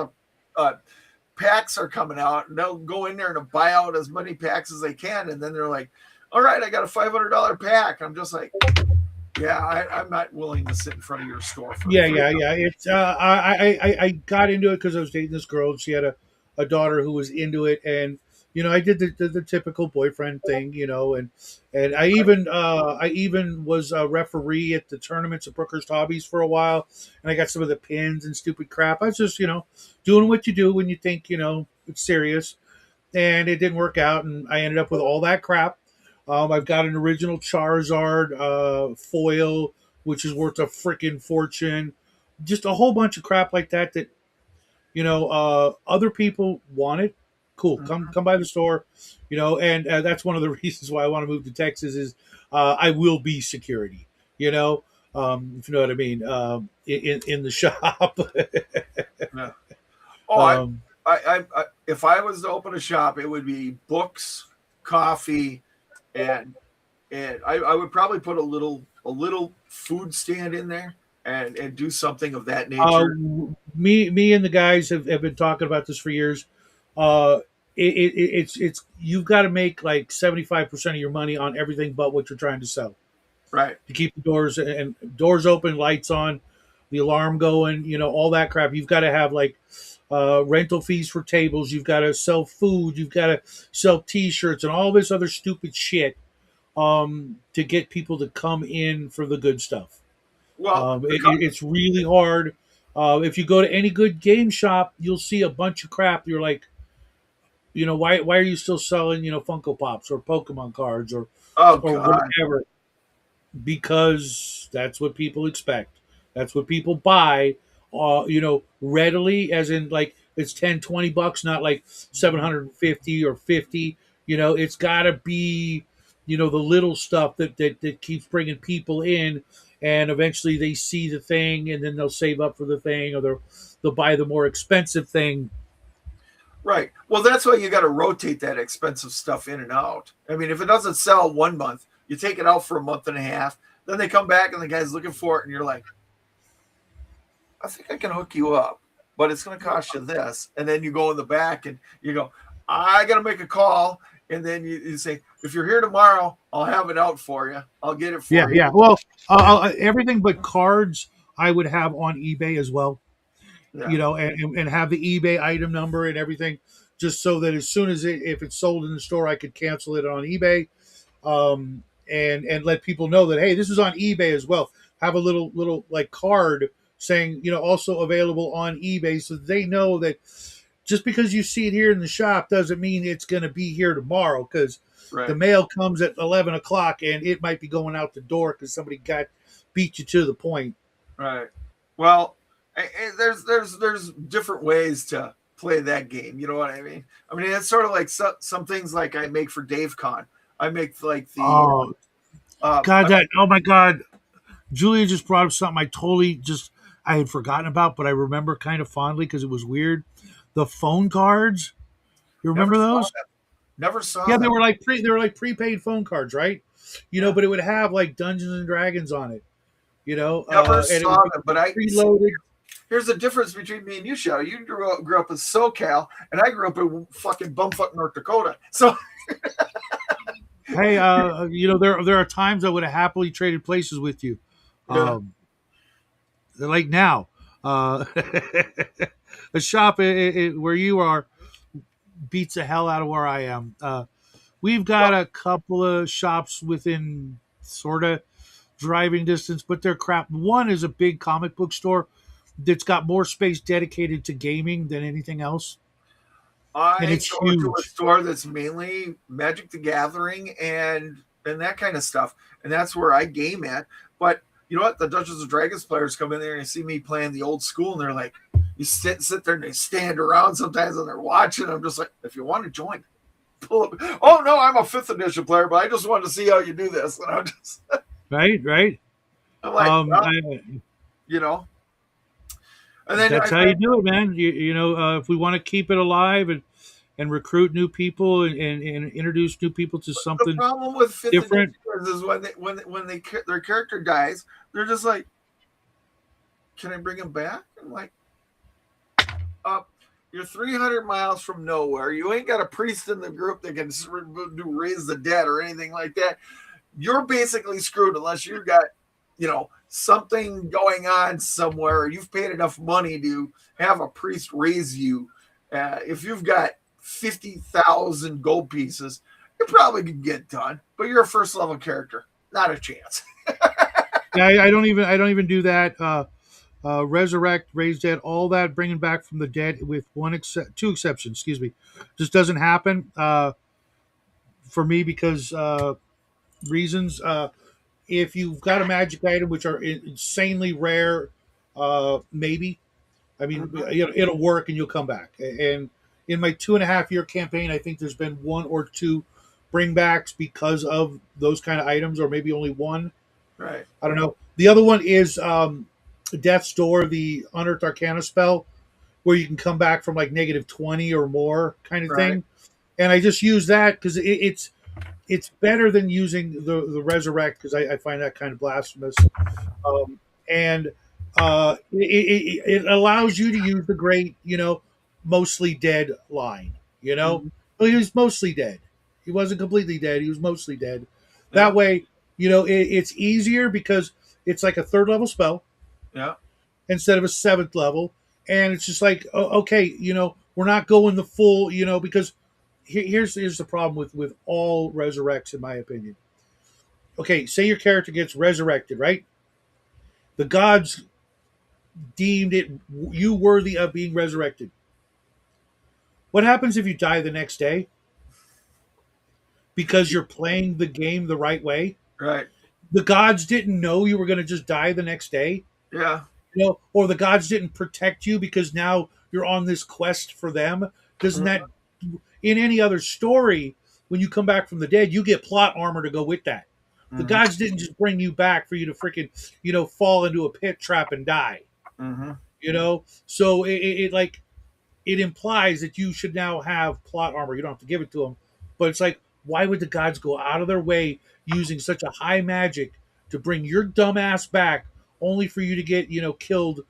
packs are coming out, and they'll go in there and buy out as many packs as they can, and then they're like, "All right, I got a $500 pack." I'm just like, "Yeah, I'm not willing to sit in front of your store for Yeah, 3 yeah, hours." yeah. It's I got into it because I was dating this girl. And she had a daughter who was into it, and I did the typical boyfriend thing, and I even was a referee at the tournaments at Brookhurst Hobbies for a while, and I got some of the pins and stupid crap. I was just doing what you do when you think it's serious, and it didn't work out, and I ended up with all that crap. I've got an original Charizard foil, which is worth a freaking fortune. Just a whole bunch of crap like that other people want it. Cool, Mhm. come by the store, and that's one of the reasons why I want to move to Texas is I will be security. If you know what I mean, in the shop. Yeah. Oh, um, if I was to open a shop, it would be books, coffee, and I would probably put a little food stand in there and do something of that Uh, nature. me and the guys have been talking about this for years. Uh, it's you've got to make like 75% of your money on everything but what you're trying to sell Right. to keep the doors open, lights on, the alarm going, all that crap. You've got to have like rental fees for tables. You've got to sell food. You've got to sell T-shirts and all this other stupid shit to get people to come in for the good stuff. Well, It's really hard. If you go to any good game shop, you'll see a bunch of crap. You're like, why are you still selling, Funko Pops or Pokemon cards oh or god, whatever? Because that's what people expect. That's what people buy, readily, as in like it's 10, $20, not like 750 or 50. It's got to be, the little stuff that keeps bringing people in and eventually they see the thing, and then they'll save up for the thing, or they'll buy the more expensive thing. Right. Well, that's why you got to rotate that expensive stuff in and out. I mean, if it doesn't sell 1 month, you take it out for a month and a half. Then they come back and the guy's looking for it, and you're like, I think I can hook you up, but it's going to cost you this. And then you go in the back and you go, I got to make a call. And then you say, if you're here tomorrow, I'll have it out for you. I'll get it Yeah, for you. yeah. Well, everything but cards I would have on eBay as well. Yeah. And have the eBay item number and everything, just so that as soon as if it's sold in the store, I could cancel it on eBay, and let people know that, hey, this is on eBay as well. Have a little like card saying, also available on eBay, so they know that just because you see it here in the shop doesn't mean it's going to be here tomorrow, because the Right. mail comes at 11 o'clock and it might be going out the door because somebody beat you to the point. Right. Well, there's different ways to play that game. You know what I mean? I mean, it's sort of like some things like I make for Dave Con. I make like the Oh God, oh my God, Julia just brought up something I had forgotten about, but I remember kind of fondly because it was weird. The phone cards. You never remember saw those? them. Never saw Yeah, they them. were like prepaid phone cards, right? Yeah. But it would have like Dungeons and Dragons on it. Never And it saw would be them. But I preloaded. here's the difference between me and you, Shadow. You grew up in SoCal, and I grew up in fucking bumfuck North Dakota. So Hey, there are times I would have happily traded places with you. yeah. Um, like now, the shop where you are beats the hell out of where I am. We've got Well, a couple of shops within sort of driving distance, but they're crap. One is a big comic book store that's got more space dedicated to gaming than anything else, and I it's go to a huge. store that's mainly Magic the Gathering and that kind of stuff, and that's where I game at. But you know what? The Dungeons and Dragons players come in there and they see me playing the old school, and they're like, you sit there and they stand around sometimes and they're watching. I'm just like, if you want to join, pull up. Oh no, I'm a fifth edition player, but I just wanted to see how you do this. And Right. I'm like, well, I, you know. And then that's I've how you had do it, man. If we want to keep it alive and recruit new people and introduce new people to the something problem with fifth edition different. is when their character dies, they're just like, can I bring him back? I'm like, uh, you're 300 miles from nowhere. You ain't got a priest in the group that can raise the dead or anything like that. You're basically screwed unless you've got, something going on somewhere. Or you've paid enough money to have a priest raise you. If you've got 50,000 gold pieces, you probably can get done. But you're a first level character, not a chance. Yeah, I don't even do that. Resurrect, raise dead, all that bringing back from the dead, with two exceptions. Excuse me, just doesn't happen for me because reasons. If you've got a magic item which are insanely rare, maybe. I mean, Mhm. it'll work and you'll come back. And in my 2.5 year campaign, I think there's been one or two bringbacks because of those kind of items, or maybe only one. Right, I don't know. The other one is Death's Door, the Unearthed Arcana spell, where you can come back from like -20 or more kind of right. thing. And I just use that because it's better than using the Resurrect, because I find that kind of blasphemous. And it allows you to use the great, mostly dead line. Mhm. Well, he was mostly dead. He wasn't completely dead. He was mostly dead. Yeah, That way, it's easier because it's like a third level spell yeah. instead of a seventh level, and it's just like, okay, we're not going the full, because here's the problem with all resurrects, in my opinion. Okay, say your character gets resurrected, right? The gods deemed it you worthy of being resurrected. What happens if you die the next day because you're playing the game the right way? Right. The gods didn't know you were going to just die the next day, Yeah. or the gods didn't protect you because now you're on this quest for them. Doesn't Mhm. that, in any other story, when you come back from the dead, you get plot armor to go with that. The Mm-hmm. gods didn't just bring you back for you to freaking, fall into a pit trap and die. Mm-hmm. So it like it implies that you should now have plot armor. You don't have to give it to them, but it's like, why would the gods go out of their way using such a high magic to bring your dumb ass back, only for you to get killed?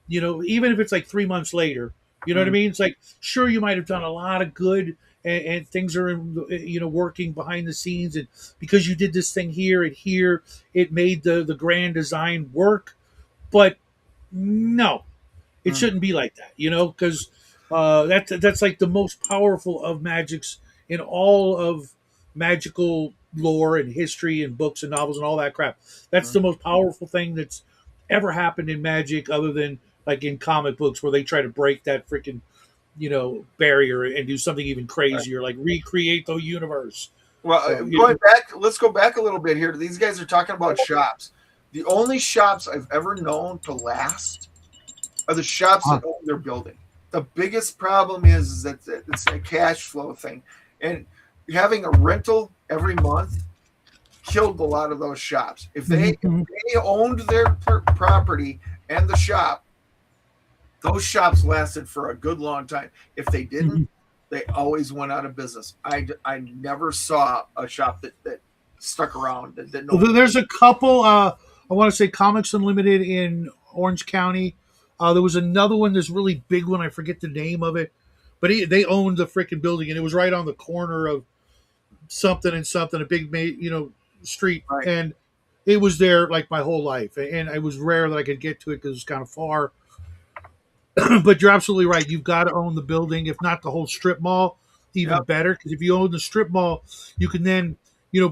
Even if it's like 3 months later. You know what I mean? It's like, sure, you might have done a lot of good, and things are working behind the scenes, and because you did this thing here and here, it made the grand design work. But no, it Mm-hmm. shouldn't be like that, because that's like the most powerful of magics in all of magical lore and history and books and novels and all that crap. That's the most powerful thing that's ever happened in magic, other than like in comic books where they try to break that freaking barrier and do something even crazier, like recreate the universe. Well, So going back, let's go back a little bit here. These guys are talking about shops. The only shops I've ever known to last are the shops uh, that own their building. The biggest problem is that it's a cash flow thing, and having a rental every month killed a lot of those shops. If they if mhm, they owned their property and the shop, those shops lasted for a good long time. If they didn't, mhm. they always went out of business. I never saw a shop that stuck around that Well, nobody. there's a couple. I want to say Comics Unlimited in Orange County. There was another one, this really big one. I forget the name of it, but they owned the freaking building, and it was right on the corner of something and something, a big, street, Right. and it was there like my whole life, and it was rare that I could get to it because it was kind of far. But you're absolutely right. You've got to own the building, if not the whole strip mall, even Yep. better. Because if you own the strip mall, you can then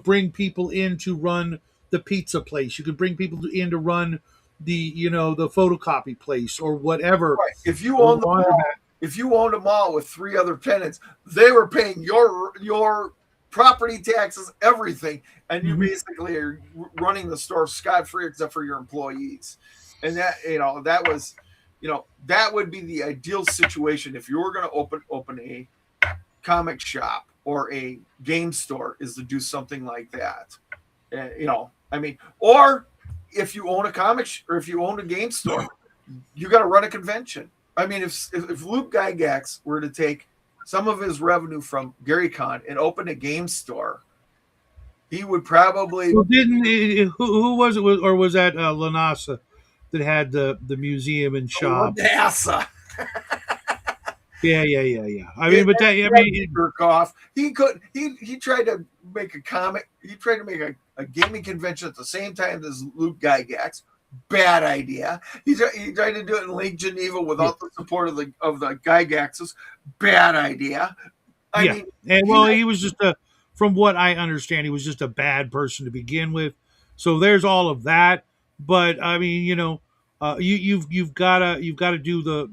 bring people in to run the pizza place. You can bring people in to run the photocopy place or whatever. Right. Laundromat. If you owned a mall with three other tenants, they were paying your property taxes, everything, and you Mhm. basically are running the store scot free except for your employees. And that would be the ideal situation if you were going to open a comic shop or a game store, is to do something like that. I mean, or if you own a or if you own a game store, you got to run a convention. I mean, if Luke Gygax were to take some of his revenue from Gary Con and open a game store, he would probably Well, didn't who was it? Or was that Lanasa that had the museum and shop? NASA. Yeah, yeah, yeah, yeah. I He mean, but that I mean, jerk off. He tried to make a comic. He tried to make a gaming convention at the same time as Luke Gygax. Bad idea. He tried to do it in Lake Geneva yeah, without the support of the Gygaxes. Bad idea. I yeah. mean, And he well, he was just from what I understand, he was just a bad person to begin with. So there's all of that. But I mean, you've got to do the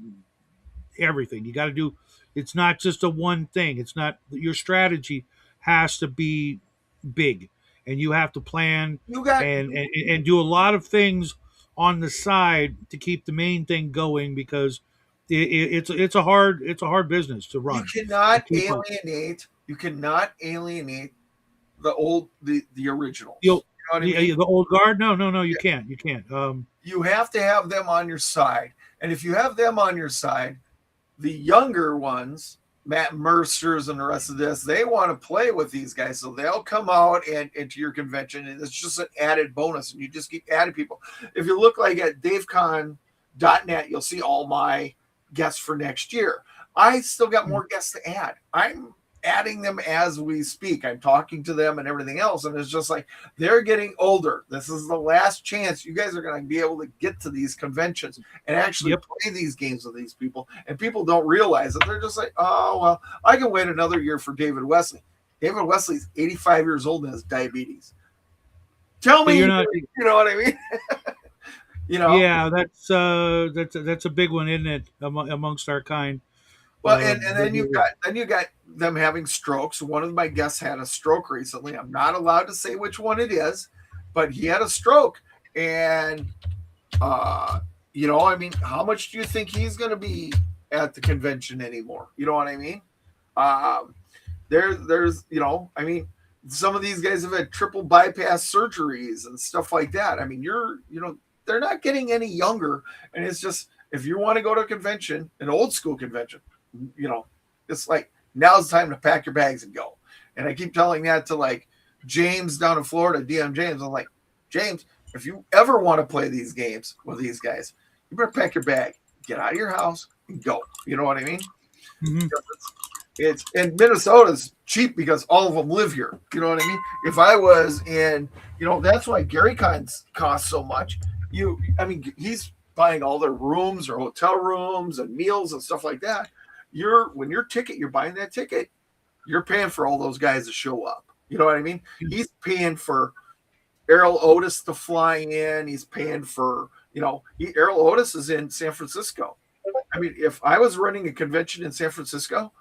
everything. You got to do. It's not just a one thing. It's not your strategy has to be big, and you have to plan you got and do a lot of things on the side to keep the main thing going, because it's a hard business to you run and cannot keep up. alienate the originals. You You know what I mean? the old guard? No, no, no. You can't. You have to have them on your side, and if you have them on your side, the younger ones, Matt Mercers and the rest of this, they want to play with these guys. So they'll come out and into your convention, and it's just an added bonus. And you just keep adding people. If you look like at davecon.net, you'll see all my guests for next year. I still got more guests to add. I'm adding them as we speak. I'm talking to them and everything else. And it's just like they're getting older. This is the last chance you guys are going to be able to get to these conventions and actually Yep. play these games with these people. And people don't realize it. They're just like, oh, well, I can wait another year for David Wesley. David Wesley's 85 years old and has diabetes. Tell But me, you're not. you know what I mean? you know, Yeah, that's a big one, isn't it? Amongst our kind. Well, and then you got them having strokes. One of my guests had a stroke recently. I'm not allowed to say which one it is, but he had a stroke, and I mean, how much do you think he's going to be at the convention anymore? You know what I mean? Um, there's, I mean, Some of these guys have had triple bypass surgeries and stuff like that. I mean, they're not getting any younger. And it's just, if you want to go to a convention, an old school convention, you know, it's like, now's the time to pack your bags and go. And I keep telling that to like James down in Florida, DM James. I'm like, James, if you ever want to play these games with these guys, you better pack your bag, get out of your house, and go. You know what I mean? Mm-hmm. It's and Minnesota's cheap because all of them live here. You know what I mean? If I was in, that's why Gary Cons costs so much. I mean, he's buying all their rooms or hotel rooms and meals and stuff like that. When you're buying that ticket, you're paying for all those guys to show up. You know what I mean? He's paying for Errol Otis to fly in. He's paying for, Errol Otis is in San Francisco. I mean, if I was running a convention in San Francisco,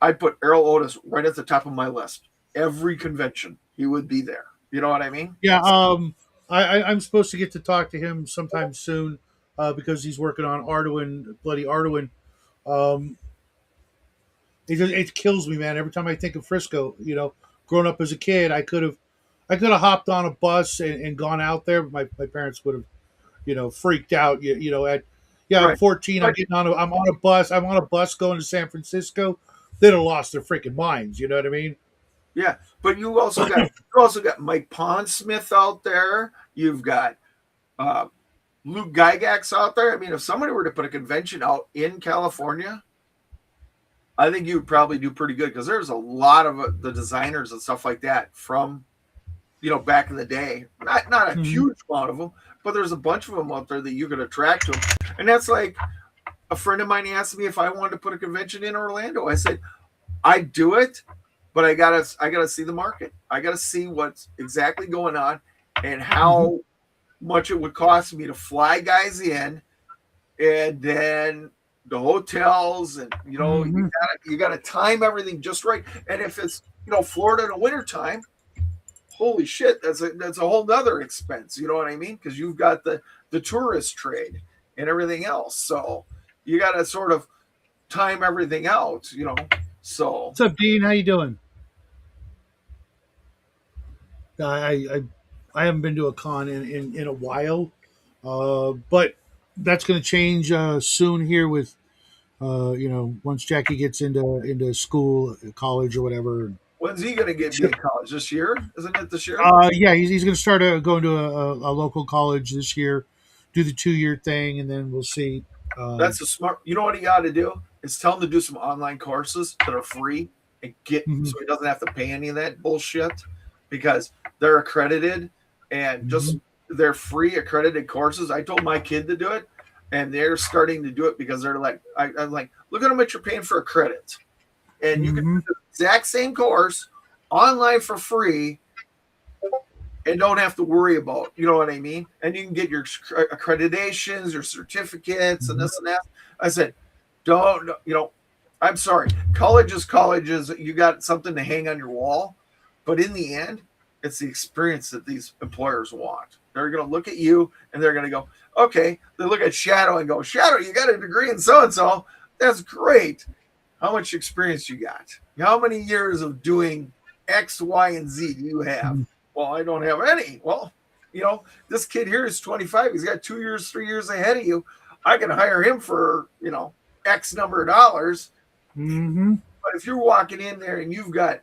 I'd put Errol Otis right at the top of my list. Every convention, he would be there. You know what I mean? Yeah. I'm supposed to get to talk to him sometime soon, because he's working on Arduin, bloody Arduin. Um, it kills me, man. Every time I think of Frisco, growing up as a kid, I could have hopped on a bus and gone out there, but my parents would have, freaked out. I'm Right. 14. But I'm on a bus. I'm on a bus going to San Francisco. They'd have lost their freaking minds. You know what I mean? yeah, but you also got Mike Pondsmith out there. You've got uh, Luke Gygax out there. I mean, if somebody were to put a convention out in California, I think you would probably do pretty good because there's a lot of the designers and stuff like that from back in the day. Not a Mhm. huge amount of them, but there's a bunch of them out there that you could attract to them. And that's like a friend of mine asked me if I wanted to put a convention in Orlando. I said I'd do it, but I gotta see the market. I gotta see what's exactly going on and Mhm. how much it would cost me to fly guys in, and then the hotels, and Mhm. you gotta time everything just right. And if it's Florida in the wintertime, holy shit, that's a whole nother expense. You know what I mean? Because you've got the tourist trade and everything else. So you got to sort of time everything out. So What's up, Dean? How you doing? I I, I haven't been to a con in a while, but that's going to change soon here with once Jackie gets into school, college or whatever. when's he gonna be in college this year? Isn't it this year? Yeah, he's going to start going to a local college this year, do the 2 year thing, and then we'll see. Um, That's a smart. You know what he ought to do is tell him to do some online courses that are free and get mhm, so he doesn't have to pay any of that bullshit because they're accredited and just mhm, they're free accredited courses. I told my kid to do it, and they're starting to do it because they're like, I'm like, look at how much you're paying for a credit, and you can mhm, do the exact same course online for free and don't have to worry about, you know what I mean? And you can get your accreditations, your certificates, and mhm. this and that. I said, don't, I'm sorry. College is college. You got something to hang on your wall. But in the end, it's the experience that these employers want. They're going to look at you and they're going to go, okay. They look at Shadow and go, Shadow, you got a degree in so and so. That's great. How much experience you got? How many years of doing X, Y, and Z do you have? Mhm. Well, I don't have any. Well, this kid here is 25. He's got 2 years, 3 years ahead of you. I can hire him for, X number of dollars. Mhm. But if you're walking in there and you've got,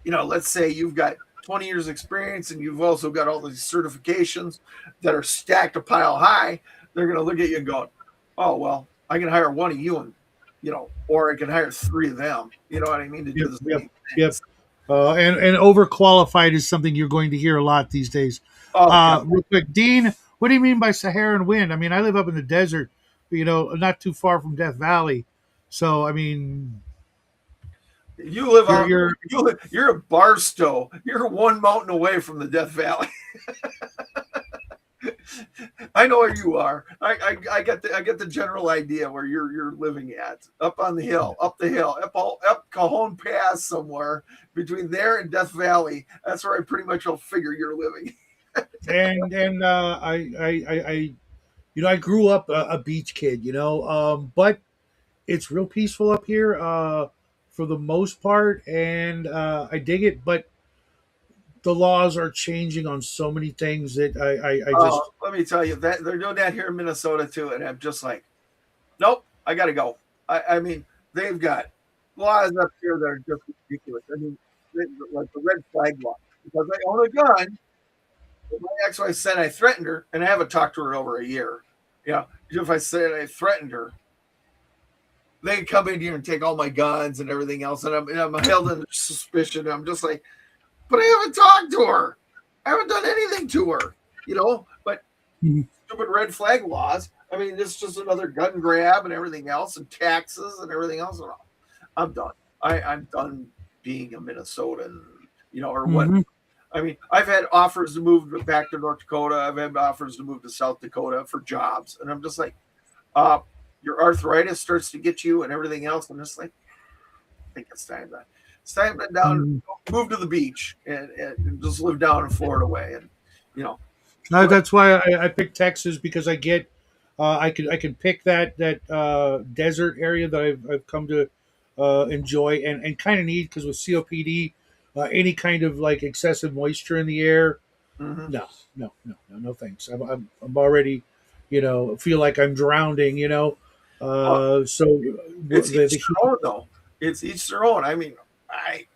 let's say you've got 20 years experience and you've also got all these certifications that are stacked a pile high, they're going to look at you and go, oh, well, I can hire one of you and, or I can hire three of them, you know what I mean, to do Yep, the yep, same yep. things. And overqualified is something you're going to hear a lot these days. Oh, God. Real quick, Dean, what do you mean by Saharan wind? I mean, I live up in the desert, not too far from Death Valley. So, I mean, You live you're out, you're you're a Barstow. You're one mountain away from the Death Valley. I know where you are. I get the general idea where you're living at. Up on the hill, up the hill, up Cajon Pass somewhere between there and Death Valley. That's where I pretty much will figure you're living. and I grew up a beach kid, but it's real peaceful up here for the most part, and I dig it. But the laws are changing on so many things that I just Let me tell you that they're doing that here in Minnesota too, and I'm just like, nope, I got to go. I mean, they've got laws up here that are just ridiculous. I mean, like the red flag law, because I own a gun. My ex-wife said I threatened her, and I haven't talked to her in over a year. Yeah, if I said I threatened her, they come in here and take all my guns and everything else, and I'm held under suspicion. I'm just like, but I haven't talked to her. I haven't done anything to her, But Mhm. stupid red flag laws. I mean, it's just another gun grab and everything else, and taxes and everything else. I'm done. I'm done being a Minnesotan, or what. Mhm. I mean, I've had offers to move back to North Dakota. I've had offers to move to South Dakota for jobs, and I'm just like, uh, your arthritis starts to get you and everything else. I'm just like, I think it's time to down, Mhm. move to the beach and just live down in Florida way, and you know, but That's why I picked Texas because I can pick that desert area that I've come to enjoy and kind of need because with COPD, any kind of like excessive moisture in the air, mhm. no, no thanks. I'm already, feel like I'm drowning. Uh, So it's the each heat their own though. It's each their own. I mean,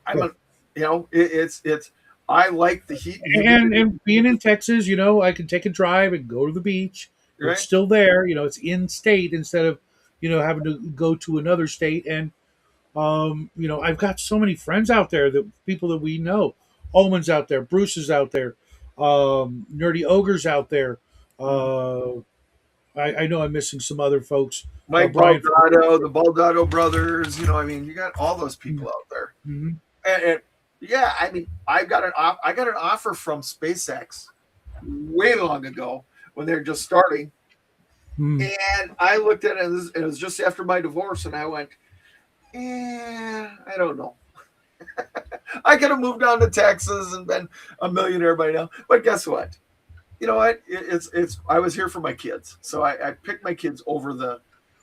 I'm yeah. a, it's I like the heat and and humidity, and being in Texas, I can take a drive and go to the beach. It's right? still there, it's in state instead of having to go to another state. And I've got so many friends out there, that people that we know. Ullman's out there, Bruce is out there, Nerdy Ogre's out there. Mhm. Uh, I know I'm missing some other folks. Mike Brian. Baldado, the Baldado brothers. I mean, you got all those people out there, Mhm. and yeah, I mean, I got an offer from SpaceX way long ago when they're just starting, Mhm. and I looked at it, and it was just after my divorce, and I went, I don't know. I could have moved down to Texas and been a millionaire by now, but guess what? You know what? It's. I was here for my kids, so I picked my kids over that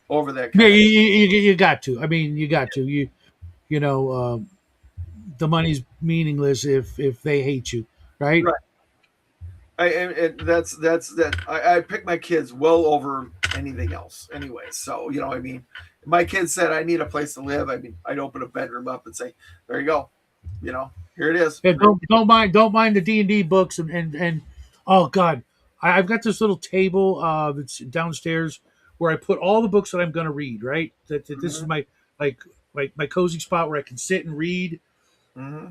Yeah, kind of. you got to. I mean, you got to. You know, the money's meaningless if they hate you, right? Right. And that's that. I picked my kids well over anything else, anyway. So I mean, my kids said I need a place to live. I mean, I'd open a bedroom up and say, "There you go. Here it is." Yeah, don't mind the D&D books and oh god, I've got this little table that's downstairs where I put all the books that I'm going to read. Right, that this is Hmm. like my cozy spot where I can sit and read. Hmm.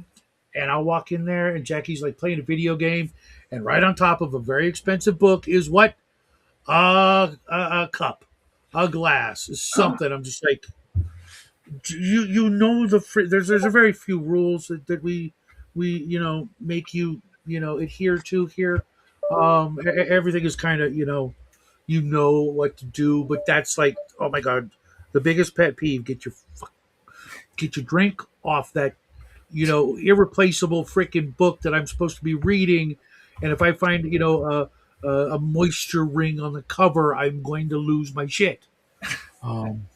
And I'll walk in there, and Jackie's like playing a video game, and right on top of a very expensive book is what a cup, a glass, something. I'm just like, there's a very few rules that we make adhere to here. Everything is kind of what to do, but that's like, oh my god, the biggest pet peeve. Get your drink off that irreplaceable freaking book that I'm supposed to be reading. And if I find a moisture ring on the cover, I'm going to lose my shit. um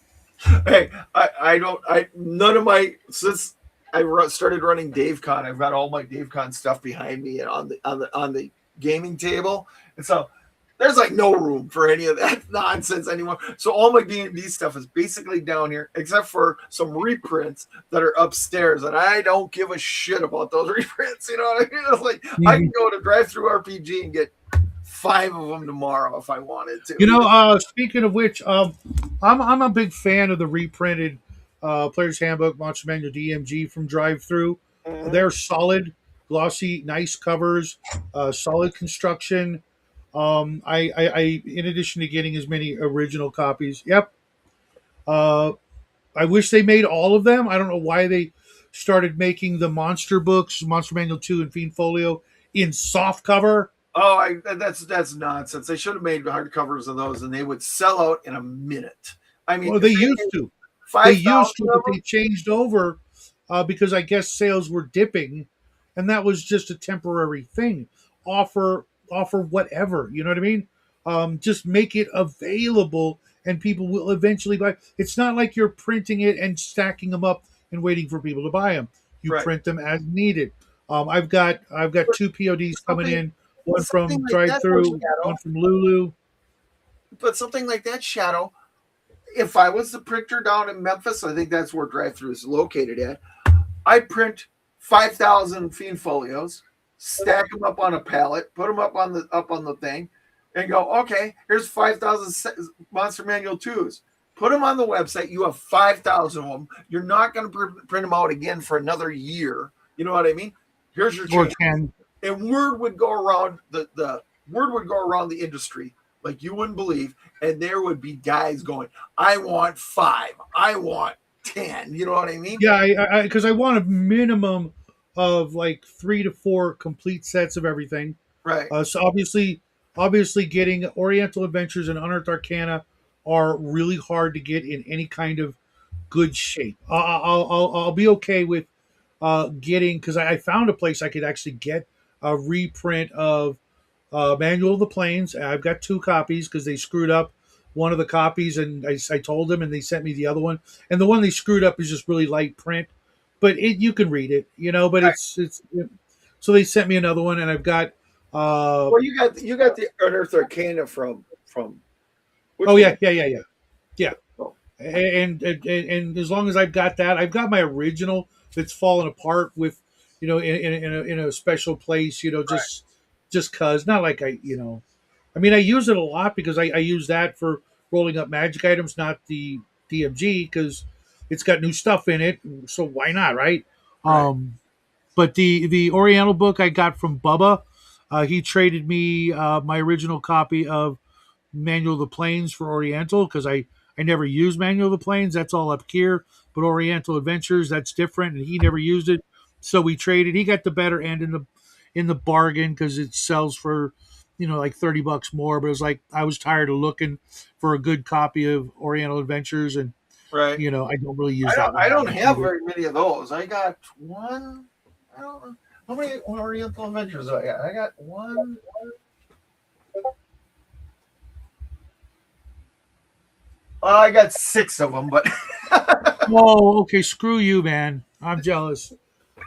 Hey, I don't. None of my since started running DaveCon. I've got all my DaveCon stuff behind me and on the gaming table, and so there's like no room for any of that nonsense anymore. So all my D&D stuff is basically down here, except for some reprints that are upstairs, and I don't give a shit about those reprints. You know what I mean? It's like I can go to Drive Through RPG and get 5 of them tomorrow if I wanted to. Speaking of which, I'm a big fan of the reprinted Player's Handbook, Monster Manual, DMG from Drive Through. Mhm. They're solid, glossy, nice covers, solid construction. In addition to getting as many original copies, yep. Uh, I wish they made all of them. I don't know why they started making the monster books, Monster Manual 2 and Fiend Folio, in soft cover. Oh, that's nonsense. They should have made hardcovers of those, and they would sell out in a minute. I mean, Well, if they they used made to. They five used thousand to, of but them, they changed over because I guess sales were dipping, and that was just a temporary thing. Offer whatever, you know what I mean? Just make it available, and people will eventually buy. It's not like you're printing it and stacking them up and waiting for people to buy them. You right? print them as needed. I've got two PODs coming Something, in, one something from like Drive that, though, Through, one Shadow. from Lulu. But something like that, Shadow. If I was the printer down in Memphis, I think that's where Drive Through is located at. I print 5,000 fiend folios, stack them up on a pallet, put them up on the thing, and go. Okay, here's 5,000 Monster Manual twos. Put them on the website. You have 5,000 of them. You're not going to print them out again for another year. You know what I mean? Here's your Or chance. 10. And word would go around the word would go around the industry like you wouldn't believe, and there would be guys going, "I want 5. I want 10." You know what I mean? Yeah, because I want a minimum of like 3 to 4 complete sets of everything. Right. So obviously, getting Oriental Adventures and Unearthed Arcana are really hard to get in any kind of good shape. I'll be okay with getting, because I found a place I could actually get a reprint of Manual of the Plains. I've got 2 copies because they screwed up one of the copies, and I told them, and they sent me the other one. And the one they screwed up is just really light print, but you can read it, But so they sent me another one, and I've got. Well, you got the Unearthed Arcana from which Oh one? yeah, yeah, yeah, yeah, yeah. Oh, And as long as I've got that, I've got my original that's fallen apart with, in a special place, right, just cause, not like I mean, I use it a lot because I use that for rolling up magic items, not the DMG, because it's got new stuff in it. So why not, right? right, Um, but the Oriental book I got from Bubba. He traded me my original copy of Manual of the Plains for Oriental, because I never used Manual of the Plains. That's all up here. But Oriental Adventures, that's different, and he never used it. So we traded. He got the better end in the bargain because it sells for like $30 more. But it was like I was tired of looking for a good copy of Oriental Adventures, and right. I don't really I use don't that one I that don't much have either. very many of those. I got one. I don't know how many Oriental Adventures do I got. I got one. I got 6 of them, but Oh, okay. Screw you, man. I'm jealous.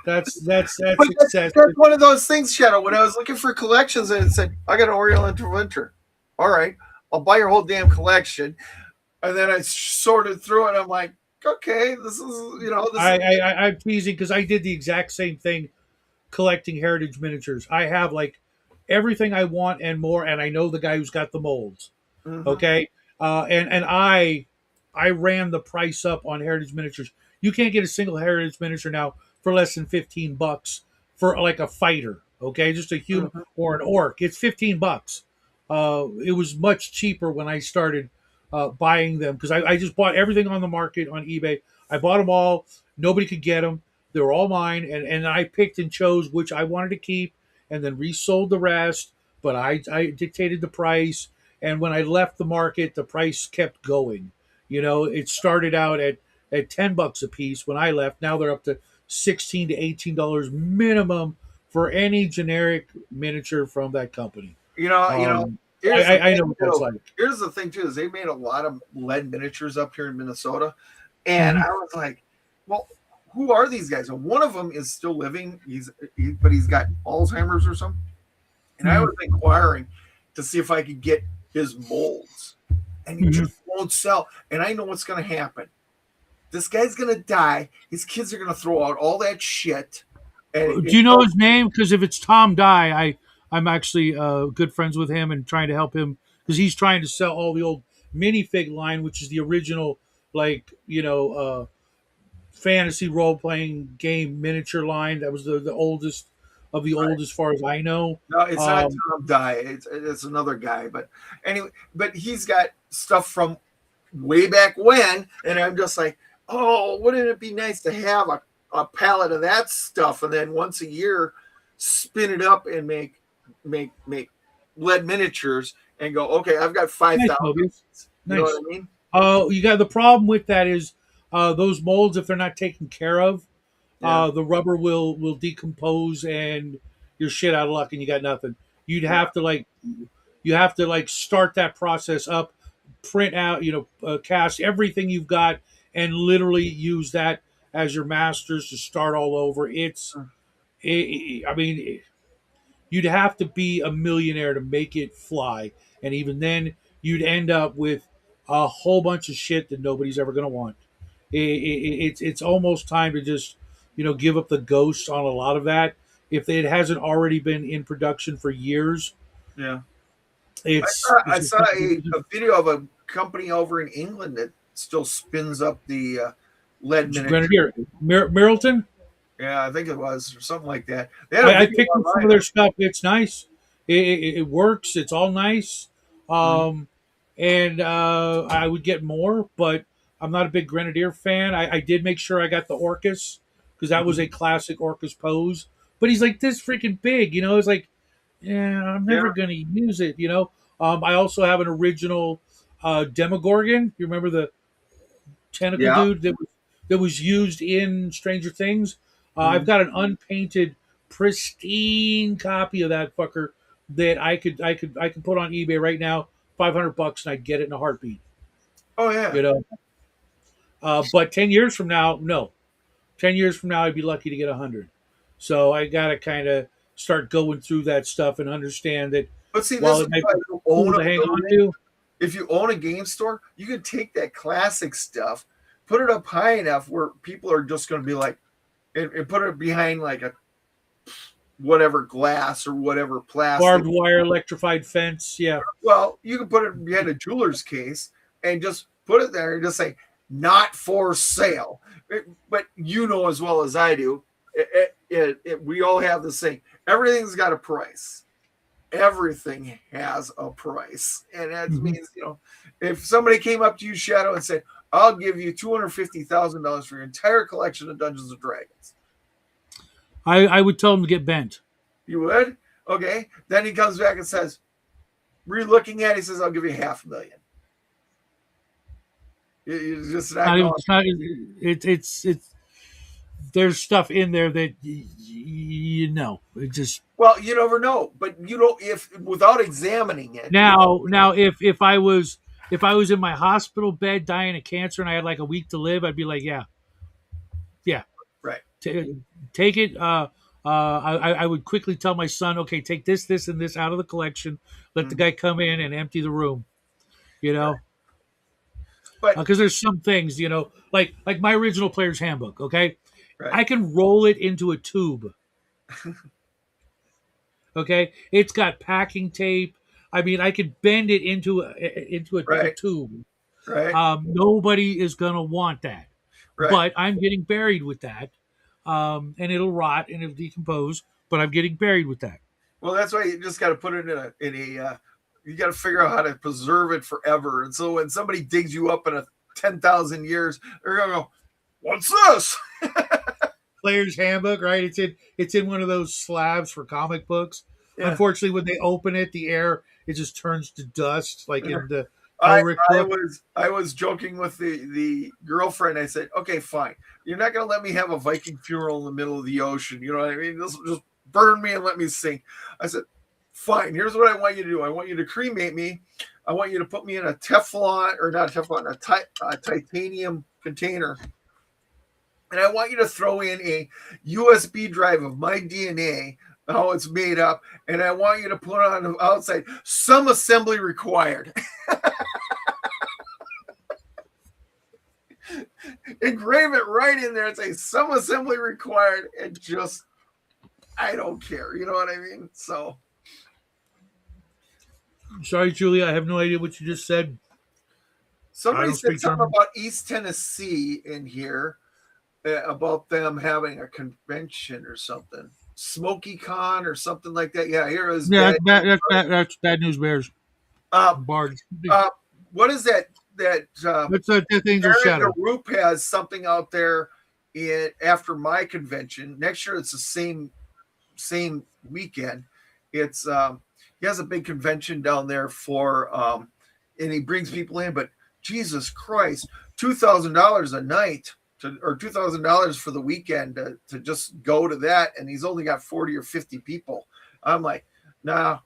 That's but that's excessive. one of those things, Shadow. When I was looking for collections, and it said I got an Oriental Adventure. All right, I'll buy your whole damn collection. And then I sorted through it. I'm like, okay, this is I'm teasing because I did the exact same thing collecting heritage miniatures. I have like everything I want and more, and I know the guy who's got the molds. mhm. Okay, and I ran the price up on heritage miniatures. You can't get a single heritage miniature now for less than $15 for like a fighter. Okay, just a human Mhm. or an orc. It's $15. It was much cheaper when I started buying them because I just bought everything on the market on eBay. I bought them all. Nobody could get them. They were all mine, and I picked and chose which I wanted to keep, and then resold the rest. But I dictated the price, and when I left the market, the price kept going. It started out at $10 a piece when I left. Now they're up to $16 to $18 minimum for any generic miniature from that company. You know, you know. Um, Here's the I thing know what that's too. like. Here's the thing too is they made a lot of lead miniatures up here in Minnesota, and Mhm. I was like, well, who are these guys? And one of them is still living. But he's got Alzheimer's or something. And I Mhm. was inquiring to see if I could get his molds, and he Mhm. just won't sell. And I know what's going to happen. This guy's going to die. His kids are going to throw out all that shit. And Do you know his name? Because if it's Tom Dye, I'm actually good friends with him and trying to help him because he's trying to sell all the old minifig line, which is the original, like fantasy role playing game miniature line. That was the oldest of the old, as far as I know. no, it's not Um, Tom Dye. It's another guy. But anyway, but he's got stuff from way back when, and I'm just like, oh, wouldn't it be nice to have a palette of that stuff, and then once a year spin it up and make lead miniatures and go, okay, I've got five nice, thousand. Mobius. You know what Nice. I mean? You got the problem with that is those molds, if they're not taken care of, Yeah, the rubber will decompose and you're shit out of luck and you got nothing. You'd yeah. have to like start that process up, print out, cast everything you've got, and literally use that as your masters to start all over. I mean, you'd have to be a millionaire to make it fly, and even then, you'd end up with a whole bunch of shit that nobody's ever going to want. It's almost time to just give up the ghost on a lot of that if it hasn't already been in production for years. Yeah. It's I just saw a video of a company over in England that still spins up the lead miniature. Grenadier Middleton. Yeah, I think it was, or something like that. They had a I video picked up some of online. their stuff. It's nice. It works. It's all nice. Mhm. Um, and I would get more, but I'm not a big Grenadier fan. I did make sure I got the Orcus because that was a classic Orcus pose. But he's like this freaking big, It's like, yeah, I'm Yeah, never gonna use it. I also have an original Demogorgon. You remember the tentacle yeah. dude that was used in Stranger Things? I've Mhm. got an unpainted, pristine copy of that fucker that I could put on eBay right now, $500, and I'd get it in a heartbeat. Oh yeah. You know, but 10 years from now, no. 10 years from now, I'd be lucky to get 100. So I gotta kind of start going through that stuff and understand that But see, this while is it might why be you cool own a to hang on building. to, If you own a game store, you can take that classic stuff, put it up high enough where people are just going to be like, and put it behind like a whatever glass or whatever plastic. barbed wire, electrified fence, yeah. Well, you can put it behind a jeweler's case and just put it there and just say, not for sale. But you know as well as I do, we all have this thing. Everything's got a price. Everything has a price. And that Mhm. means, if somebody came up to you, Shadow, and said, I'll give you $250,000 for your entire collection of Dungeons and Dragons, I would tell them to get bent. you would? Okay. Then he comes back and says, re-looking at it, he says, I'll give you $500,000. You're just not Not even, going. it's not. It's there's stuff in there that it just Well, you never know, but you don't if without examining it. now if I was in my hospital bed dying of cancer and I had like a week to live, I'd be like, yeah, yeah, Right. take it. I would quickly tell my son, okay, take this, and this out of the collection. Let the Mhm. guy come in and empty the room. You Right. know, But because there's some things, like my original player's handbook. Okay, right. I can roll it into a tube. Okay, it's got packing tape. I mean, I could bend it into a Right. tube. Right. Nobody is gonna want that, Right. but I'm getting buried with that, and it'll rot and it'll decompose. But I'm getting buried with that. Well, that's why you just got to put it in a you got to figure out how to preserve it forever. And so when somebody digs you up in a 10,000 years, they're gonna go, "What's this?" Player's handbook, right? It's in one of those slabs for comic books. Yeah. Unfortunately, when they open it, the air it just turns to dust, like in the I Elric I book. was joking with the girlfriend. I said, "Okay, fine. You're not gonna let me have a Viking funeral in the middle of the ocean. You know what I mean? Just burn me and let me sink." I said, "Fine. Here's what I want you to do. I want you to cremate me. I want you to put me in a Teflon or not Teflon, a titanium container, and I want you to throw in a USB drive of my DNA." How it's made up, and I want you to put on the outside some assembly required. Engrave it right in there and say some assembly required, and just I don't care. You know what I mean? So Sorry, Julia, I have no idea what you just said. I somebody don't said speak something German. about East Tennessee in here, about them having a convention or something, Smoky Con or something like that. Yeah, here is Yeah, bad. that's bad news bears. Uh, Bards. what is that? That's a Death Angel Aaron Shadow. Roop has something out there after my convention next year. It's the same weekend. It's he has a big convention down there for and he brings people in, but Jesus Christ, $2,000 a night or $2,000 for the weekend to just go to that, and he's only got 40 or 50 people. I'm like, no,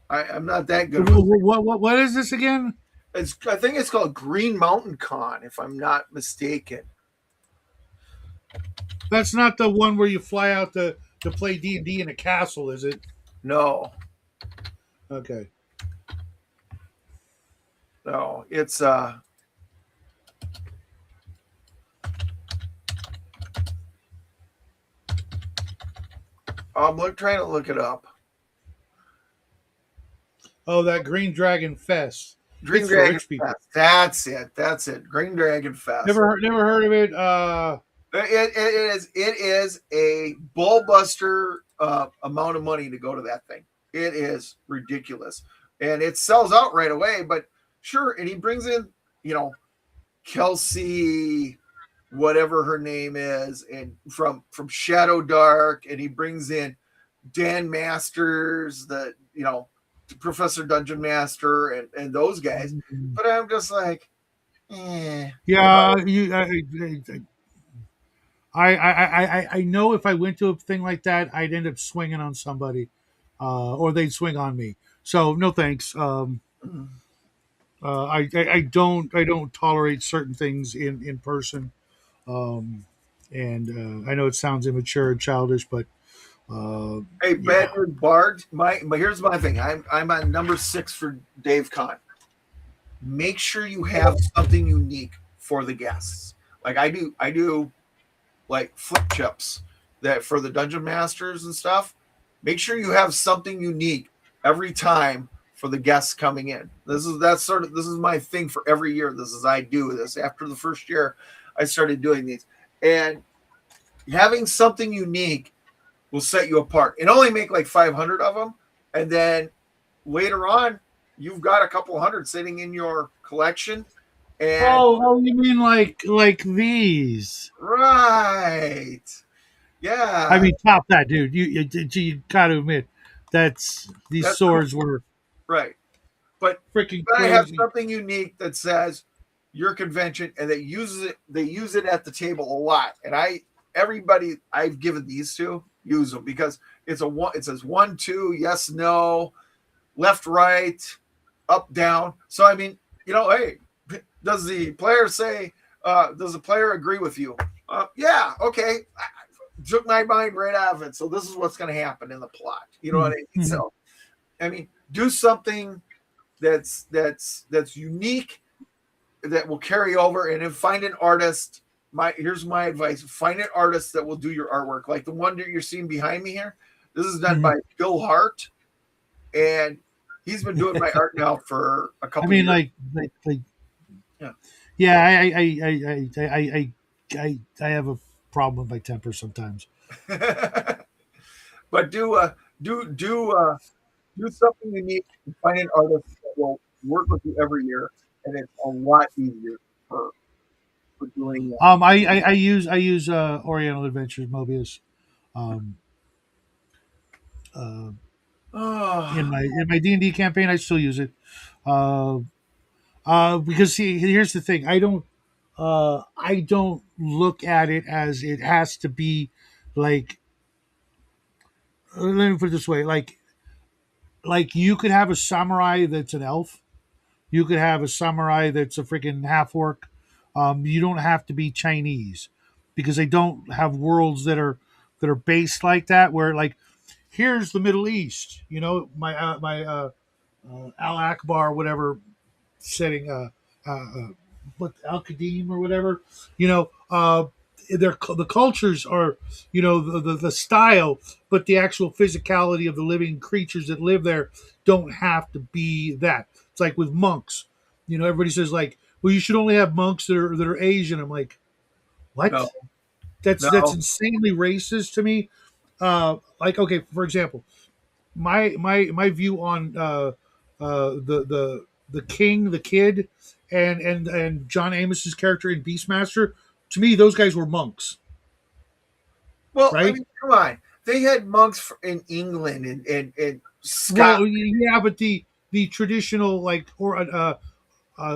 I'm not that good. What is this again? I think it's called Green Mountain Con, if I'm not mistaken. That's not the one where you fly out to play D&D in a castle, is it? No, Okay. no, it's trying to look it up. Oh, that Green Dragon Fest. Green It's for Dragon rich people. Fest. That's it. That's it. Green Dragon Fest. Never heard of it. It is a bullbuster amount of money to go to that thing. It is ridiculous, and it sells out right away. But sure, and he brings in, Kelsey, whatever her name is, and from Shadow Dark, and he brings in Dan Masters, Professor Dungeon Master, and those guys. But I'm just like, Yeah, I know if I went to a thing like that, I'd end up swinging on somebody, or they'd swing on me. So no thanks. I don't tolerate certain things in person. Um, and I know it sounds immature and childish, but Hey, yeah. Bedford Bard. But here's my thing. I'm on number 6 for Dave Kahn. Make sure you have something unique for the guests. Like I do like flip chips that for the dungeon masters and stuff. Make sure you have something unique every time for the guests coming in. This is my thing for every year. I do this. After the first year, I started doing these. And having something unique will set you apart. And only make like 500 of them, and then later on, you've got a couple hundred sitting in your collection. And You mean like these? right, I yeah, mean, top that, dude. You got to admit that's these that's swords were right. But freaking you gotta have crazy. something unique that says your convention, and that uses it. They use it at the table a lot. And everybody I've given these to use them because it's a one. It says 1, 2, yes, no, left, right, up, down. So I mean, hey, does the player say? Does the player agree with you? Yeah, okay. I took my mind right out of it. So this is what's going to happen in the plot. You know what I mean? Mhm. So I mean, do something that's unique that will carry over, and then find an artist. Here's my advice: find an artist that will do your artwork, like the one that you're seeing behind me here. This is done by Mhm. Bill Hart, and he's been doing my art now for a I couple mean, years. like Yeah. yeah. I have a problem with my temper sometimes. But do something unique and find an artist that will work with you every year, and it's a lot easier for doing that. I use Oriental Adventures Mobius um, uh, Oh, in my D&D campaign. I still use it uh, because see, here's the thing. I don't look at it as it has to be like. Let me put it this way: like you could have a samurai that's an elf. You could have a samurai that's a freaking half orc. You don't have to be Chinese because they don't have worlds that are based like that. Where like here's the Middle East. My Al Akbar whatever setting what Al Qadim or whatever. You know, the cultures are the style, but the actual physicality of the living creatures that live there don't have to be that. It's like with monks. Everybody says like, well, you should only have monks that are Asian. I'm like, no, what? That's no. insanely racist to me. Like, okay, for example, my view on the king, the kid, and John Amos's character in Beastmaster. To me, those guys were monks, Well, I right? mean, come on. They had monks in England and Scotland. Well, yeah, but the traditional like or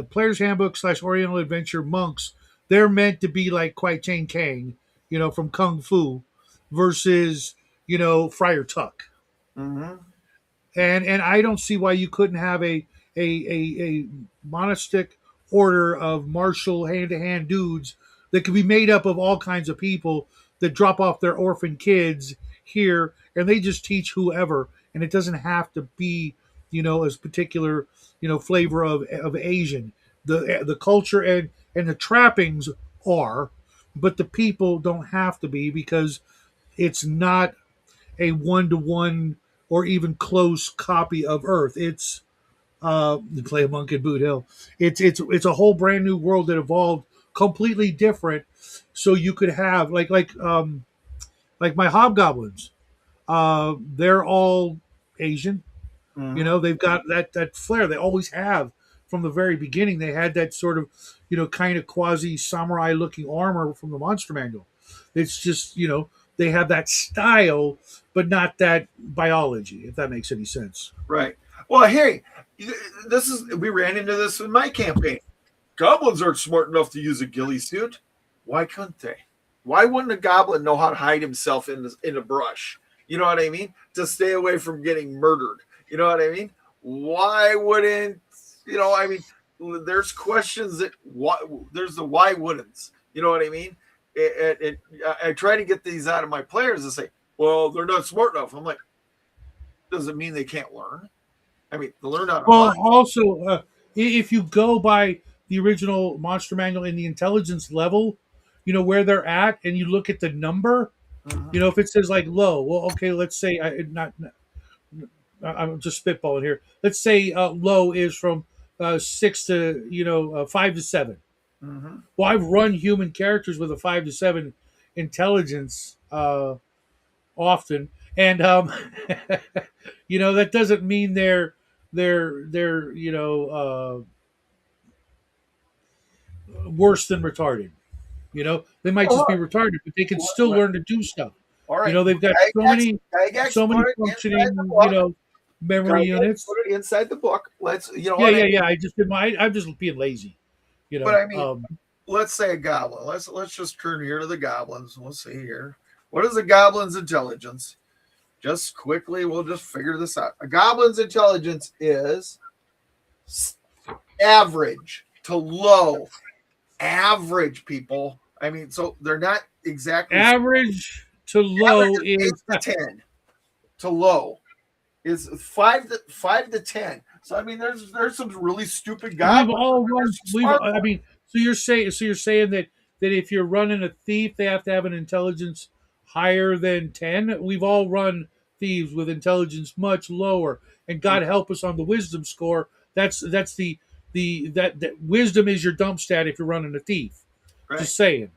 Player's Handbook / Oriental Adventure monks, they're meant to be like Kwai Chang Kang, from Kung Fu, versus Friar Tuck. Mm-hmm. And I don't see why you couldn't have a monastic order of martial hand to hand dudes that could be made up of all kinds of people that drop off their orphan kids here, and they just teach whoever, and it doesn't have to be, as particular, flavor of Asian. The culture and the trappings are, but the people don't have to be, because it's not a one-to-one or even close copy of Earth. It's play a monk in Boot Hill. It's a whole brand new world that evolved completely different. So you could have like my hobgoblins. They're all Asian. Mm-hmm. They've got that flair. They always have from the very beginning. They had that sort of kind of quasi samurai looking armor from the Monster Manual. It's just they have that style, but not that biology. If that makes any sense. Right. Well, hey, we ran into this in my campaign. Goblins aren't smart enough to use a ghillie suit. Why couldn't they? Why wouldn't a goblin know how to hide himself in the brush? You know what I mean? To stay away from getting murdered. You know what I mean? Why wouldn't I mean, there's questions that there's the why wouldn'ts. You know what I mean? I try to get these out of my players and say, well, they're not smart enough. I'm like, doesn't mean they can't learn. I mean, they learn how to Well, hunt. also, if you go by the original Monster Manual in the intelligence level, where they're at, and you look at the number, Mhm. if it says like low, well, okay, let's say I'm just spitballing here. Let's say low is from 6 to 5 to 7. Mhm. Well, I've run human characters with a 5 to 7 intelligence often, and that doesn't mean they're worse than retarded. They might just be Oh, retarded, but they can still learn to do stuff. all right. They've got Gygax, so many put it inside the functioning, book. memory Gygax, units. put it inside the book. Let's, you know Yeah, what I yeah, mean? yeah. I'm just being lazy. You But know. I mean, let's say a goblin. Let's just turn here to the goblins. We'll see here. What is a goblin's intelligence? Just quickly, we'll just figure this out. A goblin's intelligence is average to low. Average, people. I mean, so they're not exactly Average to average low is is 8 to 10 to low is 5 to 10. So I mean, there's some really stupid we've goblins, all and there's run. some We've. smart I ones. mean, so you're saying that if you're running a thief, they have to have an intelligence higher than 10. We've all run thieves with intelligence much lower, and God help us on the wisdom score. That's that wisdom is your dump stat if you're running a thief. Right, Just saying,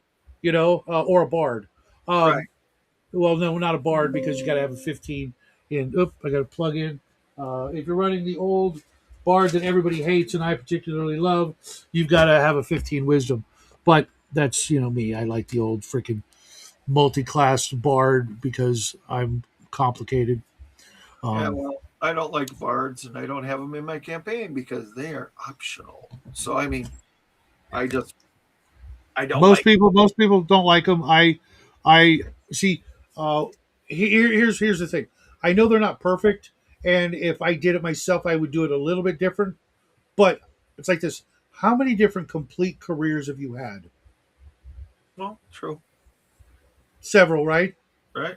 or a bard. right. Um, well, no, not a bard, because you got to have a 15 in. Oop, I got to plug in. If you're running the old bard that everybody hates and I particularly love, you've got to have a 15 wisdom. But that's me. I like the old freaking multi-class bard because I'm complicated. Yeah, Um, well, I don't like bards, and I don't have them in my campaign because they are optional. So I mean, I just I don't most like. people, most people don't like them. I see. Uh, here's the thing. I know they're not perfect, and if I did it myself, I would do it a little bit different. But it's like this: how many different complete careers have you had? Well, true, Several, right? right,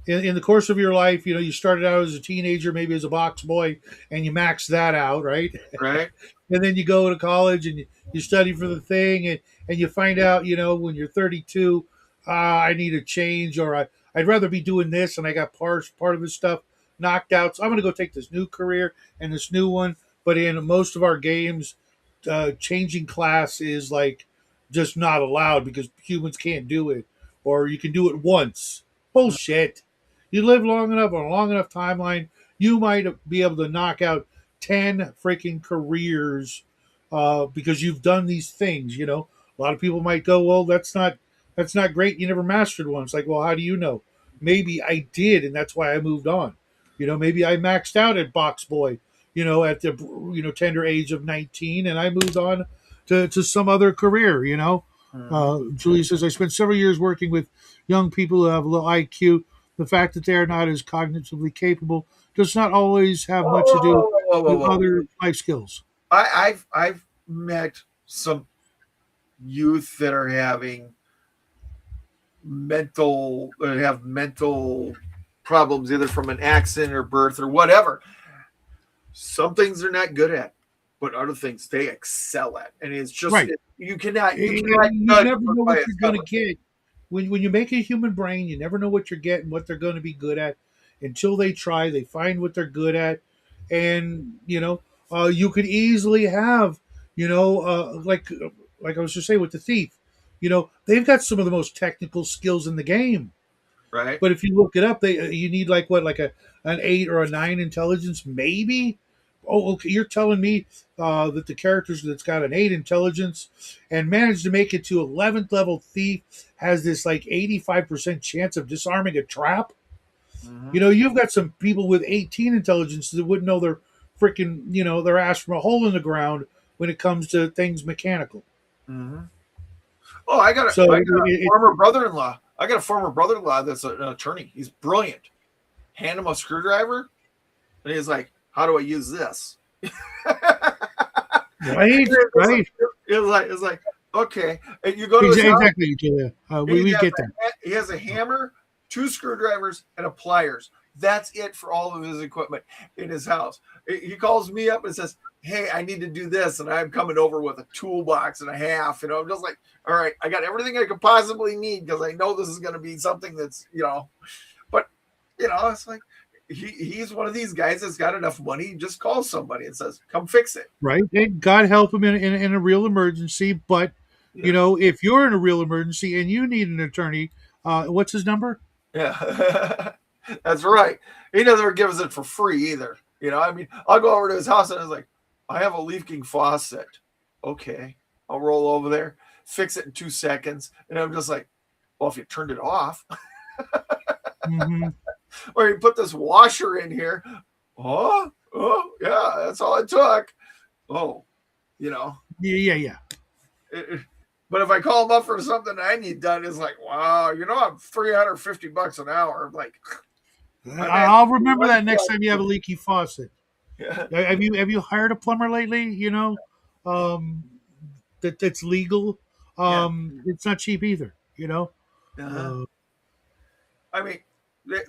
In the course of your life, you started out as a teenager, maybe as a box boy, and you maxed that out, right? right. And then you go to college and you study for the thing, and you find out, when you're 32, I need a change, or I'd rather be doing this, and I got part of this stuff knocked out. So I'm going to go take this new career and this new one. But in most of our games, changing class is like just not allowed because humans can't do it, or you can do it once. Bullshit. You live long enough on a long enough timeline, you might be able to knock out 10 freaking careers because you've done these things. A lot of people might go, well, that's not great. You never mastered one. It's like, well, how do you know? Maybe I did, and that's why I moved on. Maybe I maxed out at box boy, at the tender age of 19, and I moved on to some other career. Mhm. Julie says, I spent several years working with young people who have low IQ. The fact that they are not as cognitively capable does not always have Whoa, much to whoa, do whoa, whoa, whoa, with whoa. other life skills. I've met some youth that are having mental that have mental problems either from an accident or birth or whatever. Some things they're not good at, but other things they excel at, and it's just Right. you cannot You judge a never book know by what its you're going cover. to get. When you make a human brain, you never know what you're getting, what they're going to be good at until they try. They find what they're good at, and you could easily have, like I was just saying with the thief. They've got some of the most technical skills in the game. Right? But if you look it up, you need like what, like an 8 or a 9 intelligence, maybe. Oh, okay. You're telling me that the characters that's got an 8 intelligence and managed to make it to 11th level thief has this like 85% chance of disarming a trap. Mm-hmm. You've got some people with 18 intelligence that wouldn't know their freaking, their ass from a hole in the ground when it comes to things mechanical. Mm-hmm. Oh, I got a So I got a former brother-in-law. I got a former brother-in-law that's an attorney. He's brilliant. Hand him a screwdriver, and he's like, "How do I use this?" right, right, It's like okay. And you go to his house, exactly. Julia. he We has get that. he has a hammer, two screwdrivers, and a pliers. That's it for all of his equipment in his house. He calls me up and says, "Hey, I need to do this," and I'm coming over with a toolbox and a half. I'm just like, "All right, I got everything I could possibly need because I know this is going to be something that's But it's like he's one of these guys that's got enough money. He just calls somebody and says, "Come fix it." Right? And God help him in a real emergency. But Yeah, if you're in a real emergency and you need an attorney, what's his number? yeah, that's right. He never gives it for free either. I mean, I'll go over to his house and it's like, I have a leaking faucet. Okay, I'll roll over there, fix it in 2 seconds, and I'm just like, well, if you turned it off, Mm-hmm. or you put this washer in here, yeah, that's all it took. Oh, you know. Yeah, yeah, yeah. But if I call them up for something I need done, it's like, wow, I'm $350 an hour. I'm like, I'm asking I'll you remember what that do next I time you have a leaky faucet. do? Have you hired a plumber lately? Um, that's legal. Yeah. It's not cheap either. Uh-huh. Uh, I mean,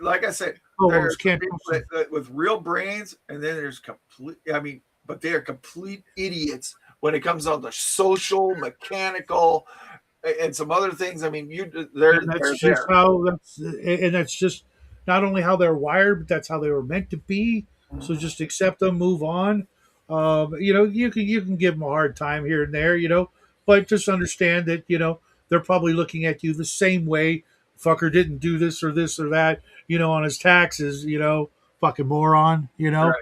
like I said, homeowners there's some can't people trust them. with real brains, and then there's complete. I mean, but they are complete idiots when it comes down to social, mechanical, and some other things. I mean, And that's they're just there. how that's just not only how they're wired, but that's how they were meant to be. So Mhm. just accept them, move on. You can give them a hard time here and there, but just understand that they're probably looking at you the same way. Fucker didn't do this or that, on his taxes, fucking moron. Right,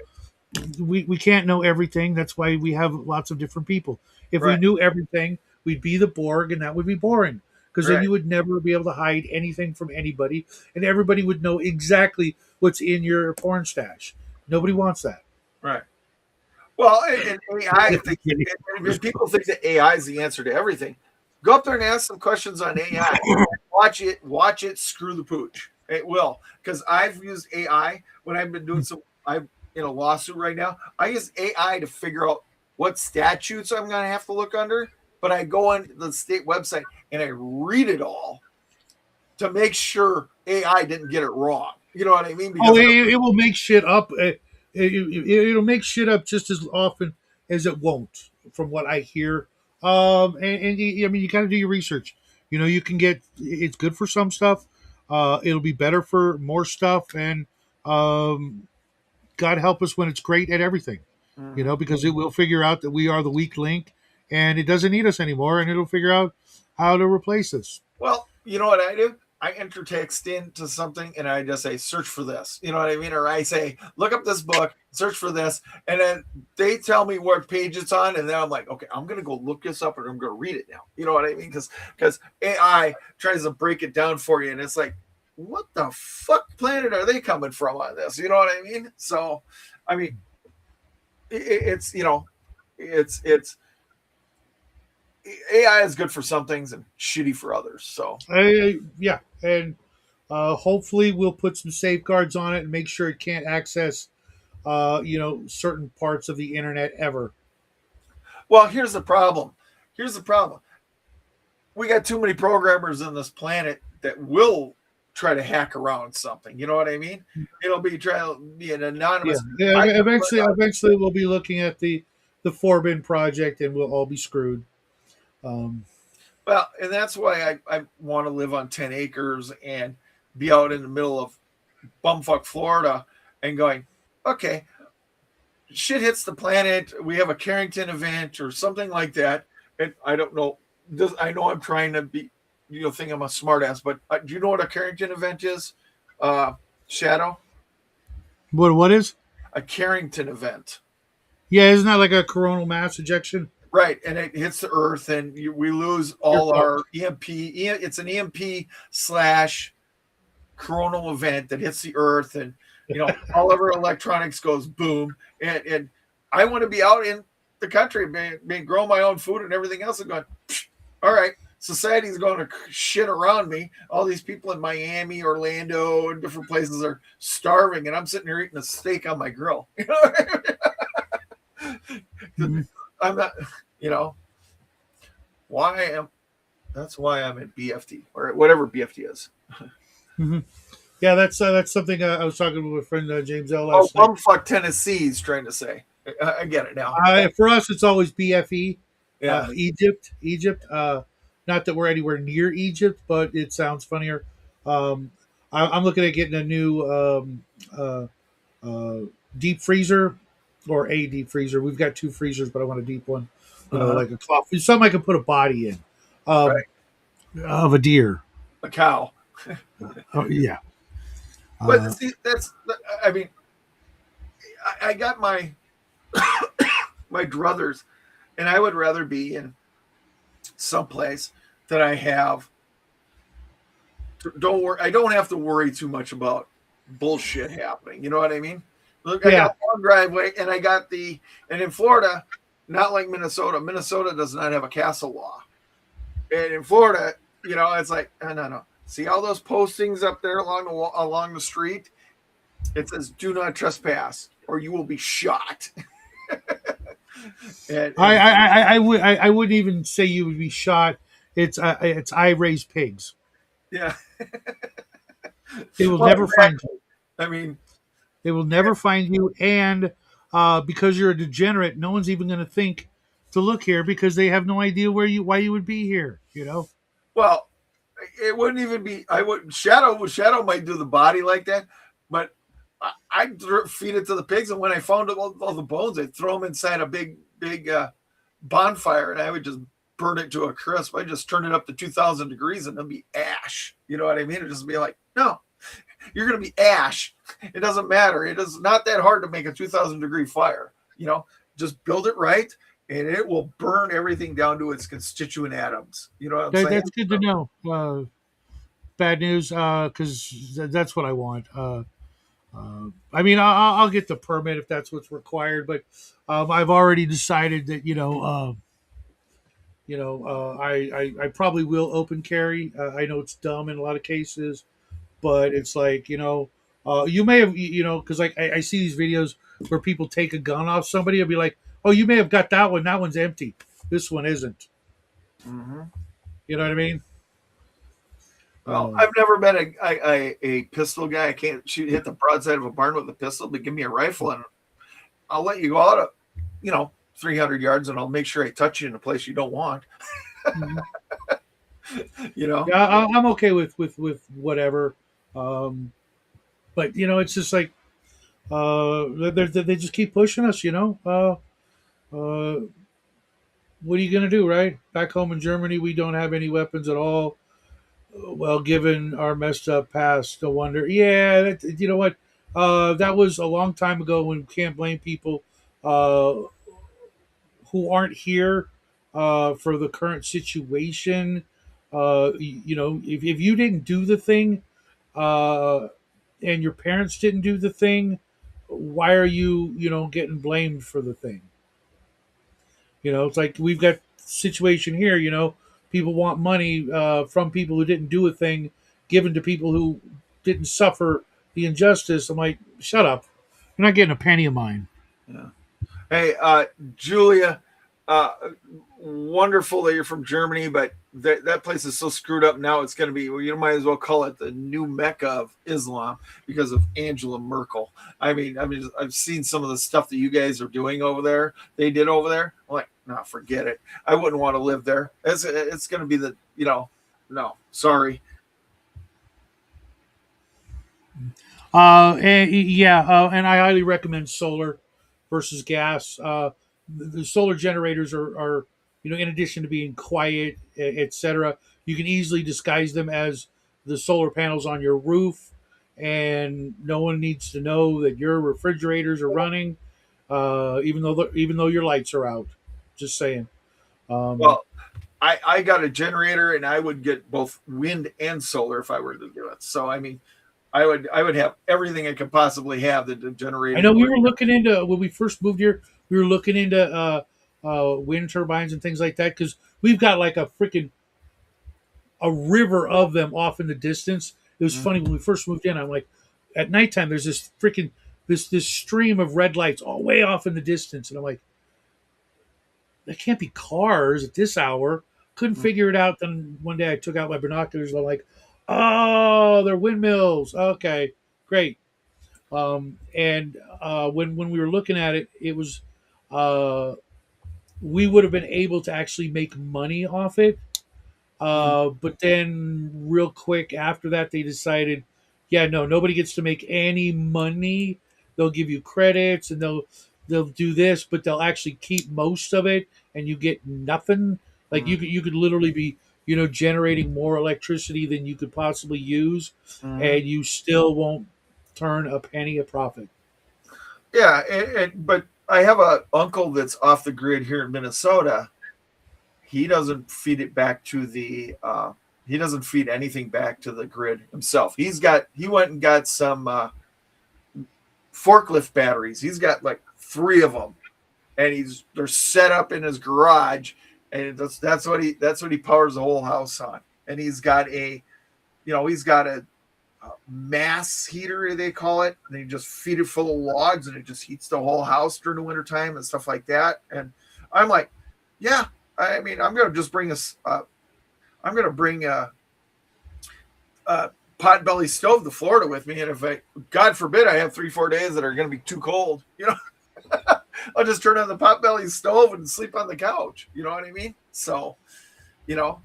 We can't know everything. That's why we have lots of different people. If we right, knew everything, we'd be the Borg, and that would be boring. Because then right, you would never be able to hide anything from anybody, and everybody would know exactly what's in your porn stash. Nobody wants that. right. Well, and AI thinks, and people think that AI is the answer to everything. Go up there and ask some questions on AI. Watch it screw the pooch. It will, because I've used AI when I've been doing some. I'm in a lawsuit right now. I use AI to figure out what statutes I'm going to have to look under. But I go on the state website and I read it all to make sure AI didn't get it wrong. You know what I mean? Oh, Because it will make shit up. It'll make shit up just as often as it won't, from what I hear. I mean, you got to do your research. You can get it's good for some stuff. It'll be better for more stuff, and um, God help us when it's great at everything. Mhm. Because it will figure out that we are the weak link, and it doesn't need us anymore, and it'll figure out how to replace us. Well, you know what I do? I enter text into something and I just say, search for this. You know what I mean? Or I say, look up this book, search for this. And then they tell me what page it's on. And then I'm like, okay, I'm going to go look this up and I'm going to read it now. You know what I mean? Because AI tries to break it down for you. And it's like, what the fuck planet are they coming from on this? You know what I mean? So, I mean, it's, it's AI is good for some things and shitty for others. So, Yeah, and hopefully we'll put some safeguards on it and make sure it can't access, certain parts of the internet ever. well, here's the problem. Here's the problem. We got too many programmers on this planet that will try to hack around something. You know what I mean? It'll be trying to be an Yeah, anonymous. yeah. I can put Eventually, we'll be looking at the Forbin project, and we'll all be screwed. Um, well, and that's why I want to live on 10 acres and be out in the middle of bumfuck Florida and going, okay, shit hits the planet. We have a Carrington event or something like that. And I don't know. I know I'm trying to be, think I'm a smartass, but do you know what a Carrington event is? Shadow? what is? A Carrington event. Yeah, isn't that like a coronal mass ejection? Right, and it hits the Earth, and we lose You're all our fucked. EMP. It's an EMP slash coronal event that hits the Earth, and all of our electronics goes boom. And I want to be out in the country, grow my own food and everything else, and going, all right, society's going to shit around me. All these people in Miami, Orlando, and different places are starving, and I'm sitting here eating a steak on my grill. You know what I mean? Mm-hmm. I'm not, that's why I'm at BFT or whatever BFT is. Mm-hmm. Yeah, that's something I was talking with my friend James L Oh, last night. bumfuck Tennessee's trying to say. I get it now. For us, it's always BFE, Yeah. Egypt. Not that we're anywhere near Egypt, but it sounds funnier. I'm looking at getting a new uh, deep freezer or a deep freezer. We've got two freezers, but I want a deep one. Uh-huh. Like a cloth, something I can put a body in, Right. of a deer. A cow. Oh yeah. But see, I mean, I got my my druthers, and I would rather be in someplace that I have. Don't worry. I don't have to worry too much about bullshit happening. You know what I mean? Look, I Yeah. got one driveway, and and in Florida, not like Minnesota. Minnesota does not have a castle law, and in Florida, it's like no. See all those postings up there along the street? It says "Do not trespass, or you will be shot." and I wouldn't even say you would be shot. It's I raise pigs. yeah, They will well, never find exactly. you. I mean, They will never find you, and because you're a degenerate, no one's even going to think to look here because they have no idea why you would be here. well, it wouldn't even be. I would Shadow might do the body like that, but I'd feed it to the pigs, and when I found all the bones, I'd throw them inside a big bonfire, and I would just burn it to a crisp. I just turn it up to 2,000 degrees, and it'll be ash. You know what I mean? It'd just be like, no, you're going to be ash. It doesn't matter. It is not that hard to make a 2,000-degree fire. Just build it right, and it will burn everything down to its constituent atoms. You know what I'm saying? That's good to know. Bad news, because that's what I want. I mean, I'll get the permit if that's what's required, but I've already decided that I probably will open carry. I know it's dumb in a lot of cases, but it's like you may have because like I see these videos where people take a gun off somebody. I'll be like, oh, you may have got that one. That one's empty. This one isn't. Mm-hmm. You know what I mean? Well, I've never been a pistol guy. I can't hit the broadside of a barn with a pistol, but give me a rifle and I'll let you go out at 300 yards, and I'll make sure I touch you in a place you don't want. Mhm. Yeah, I'm okay with whatever, but it's just like they just keep pushing us. What are you gonna do, right? Back home in Germany, we don't have any weapons at all. Well, given our messed up past, no wonder. Yeah, you know what? That was a long time ago. When we can't blame people uh, who aren't here for the current situation. If you didn't do the thing, uh, and your parents didn't do the thing, why are you getting blamed for the thing? It's like we've got situation here. People want money from people who didn't do a thing, given to people who didn't suffer the injustice. I'm like, shut up! You're not getting a penny of mine. yeah. Hey, Julia, uh, wonderful that you're from Germany, but that place is so screwed up now. It's going to be, well, you might as well call it the new Mecca of Islam because of Angela Merkel. I mean, I've seen some of the stuff that you guys are doing over there. They did over there. I'm like, no, forget it. I wouldn't want to live there. It's going to be no, sorry. Yeah, and I highly recommend solar versus gas. The solar generators are, in addition to being quiet, etc., you can easily disguise them as the solar panels on your roof, and no one needs to know that your refrigerators are running, even though your lights are out. Just saying. Um, Well, I got a generator and I would get both wind and solar if I were to do it. So I mean, I would have everything I could possibly have that the I generating know we would. were looking into when we first moved here. We were looking into wind turbines and things like that because we've got like a river of them off in the distance. It was funny when we first moved in. I'm like, at nighttime, there's this freaking this stream of red lights all way off in the distance, and I'm like, that can't be cars at this hour. Couldn't figure it out. Then one day I took out my binoculars. And I'm like, oh, they're windmills. Okay, great. And when we were looking at it, it was uh, we would have been able to actually make money off it. But then, real quick after that, they decided, yeah, no, nobody gets to make any money. They'll give you credits and they'll do this, but they'll actually keep most of it, and you get nothing. Like you could literally be generating more electricity than you could possibly use, Mm-hmm. and you still won't turn a penny a profit. Yeah, but I have a uncle that's off the grid here in Minnesota. He doesn't feed it back to the. He doesn't feed anything back to the grid himself. He went and got some forklift batteries. He's got like three of them, and they're set up in his garage, and that's what he powers the whole house on. And he's got a mass heater, they call it. And you just feed it full of logs and it just heats the whole house during the wintertime and stuff like that. And I'm like, yeah, I mean, I'm going to just bring I'm going to bring a potbelly stove to Florida with me. And if God forbid, I have 3-4 days that are going to be too cold, I'll just turn on the potbelly stove and sleep on the couch. You know what I mean? So, you know,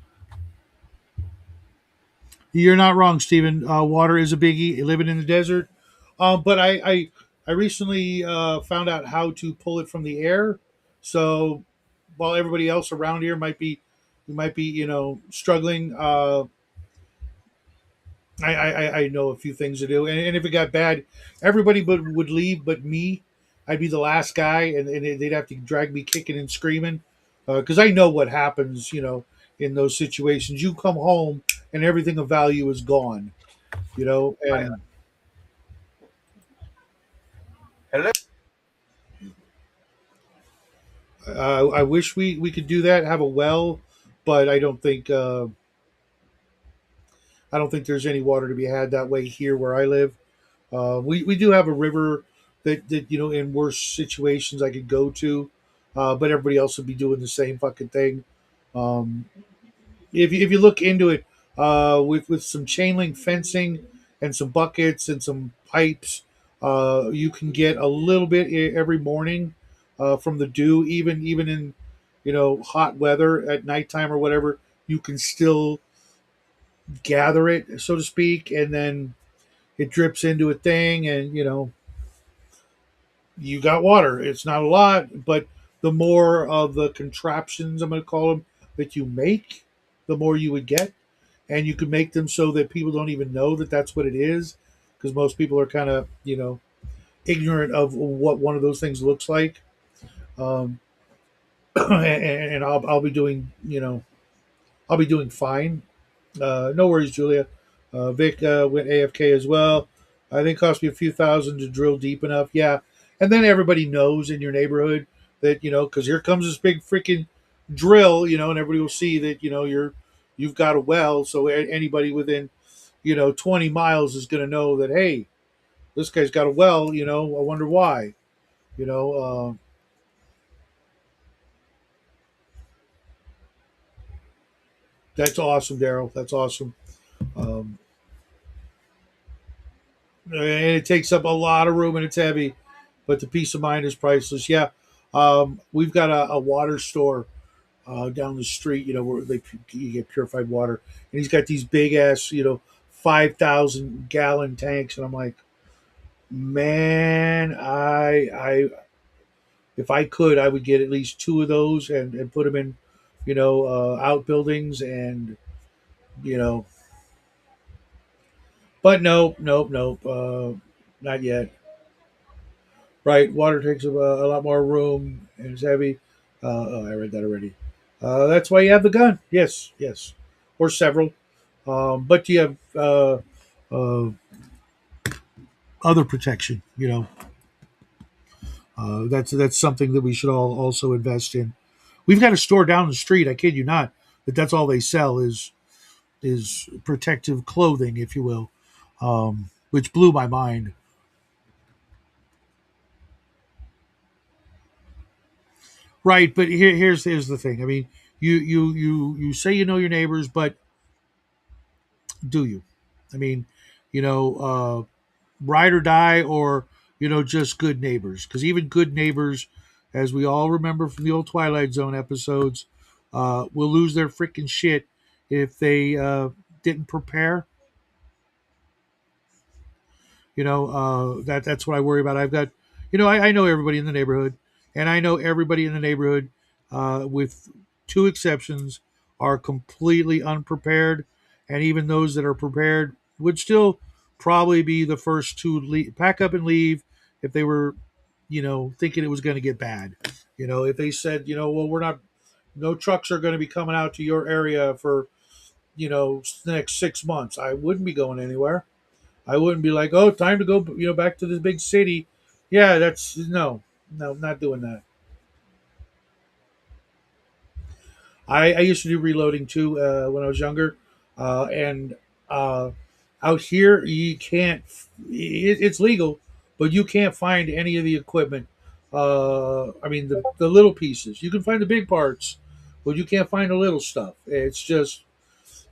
You're not wrong, Stephen. Water is a biggie. Living in the desert, but I recently found out how to pull it from the air. So while everybody else around here might be struggling, I know a few things to do. And if it got bad, everybody would leave, but me. I'd be the last guy, and they'd have to drag me kicking and screaming because I know what happens. In those situations, you come home and everything of value is gone. I, And hello. I wish we could do that, have a well, but I don't think there's any water to be had that way here where I live. We do have a river that in worse situations I could go to, but everybody else would be doing the same fucking thing. Um, if you look into it, with some chain link fencing and some buckets and some pipes, you can get a little bit every morning from the dew, even in hot weather at nighttime or whatever. You can still gather it, so to speak, and then it drips into a thing, and you got water. It's not a lot, but the more of the contraptions, I'm going to call them, that you make, the more you would get. And you could make them so that people don't even know that that's what it is, because most people are kind of, ignorant of what one of those things looks like. Um, and I'll be doing, I'll be doing fine. No worries, Julia. Vic went AFK as well. I think it cost me a few thousand to drill deep enough. Yeah, and then everybody knows in your neighborhood that because here comes this big freaking drill, and everybody will see that you've got a well. So anybody within 20 miles is going to know that, hey, this guy's got a well. I wonder why. You know, That's awesome, Daryl. That's awesome. Um, and it takes up a lot of room and it's heavy, but the peace of mind is priceless. Yeah. We've got a water store down the street, where you get purified water. And he's got these big ass, 5,000 gallon tanks. And I'm like, man, if I could, I would get at least two of those and put them in, outbuildings and, you know, but nope, nope, nope, not yet. Right, water takes a lot more room and it's heavy. Oh, I read that already. That's why you have the gun. Yes, yes, or several. But you have uh, other protection. That's something that we should all also invest in. We've got a store down the street. I kid you not. That's all they sell is protective clothing, if you will, which blew my mind. Right, but here's the thing. I mean, you say you know your neighbors, but do you? I mean, ride or die, or just good neighbors. Because even good neighbors, as we all remember from the old Twilight Zone episodes, will lose their freaking shit if they didn't prepare. That's what I worry about. I've got, I know everybody in the neighborhood, and I know everybody in the neighborhood, with two exceptions, are completely unprepared, and even those that are prepared would still probably be the first to pack up and leave if they were, thinking it was going to get bad. If they said, well, we're not, no trucks are going to be coming out to your area for, the next 6 months. I wouldn't be going anywhere. I wouldn't be like, oh, time to go, back to this big city. Yeah, that's no, no, not doing that. I used to do reloading too when I was younger, and uh, out here you can't. It's legal, but you can't find any of the equipment. I mean, the little pieces. You can find the big parts, but you can't find the little stuff. It's just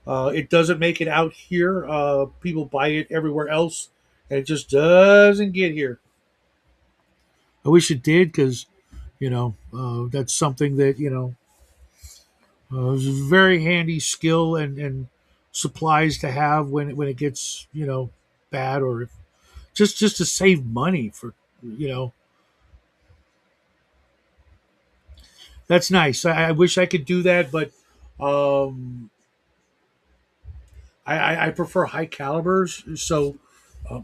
it doesn't make it out here. People buy it everywhere else, and it just doesn't get here. I wish it did because that's something that is a very handy skill and supplies to have when it gets bad, or if, just to save money for you know that's nice. I wish I could do that, but um, I prefer high calibers, so uh,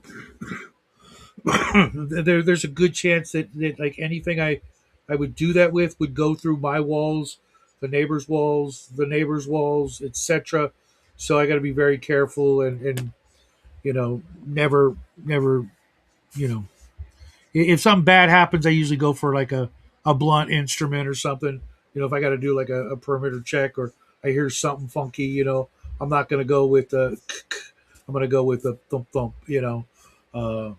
there's a good chance that like anything I would do that with would go through my walls, the neighbors' walls, etc. So I got to be very careful and never you know if something bad happens, I usually go for like a blunt instrument or something. If I got to do like a perimeter check or I hear something funky, I'm not going to go with the. I'm going to go with the thump thump. Uh,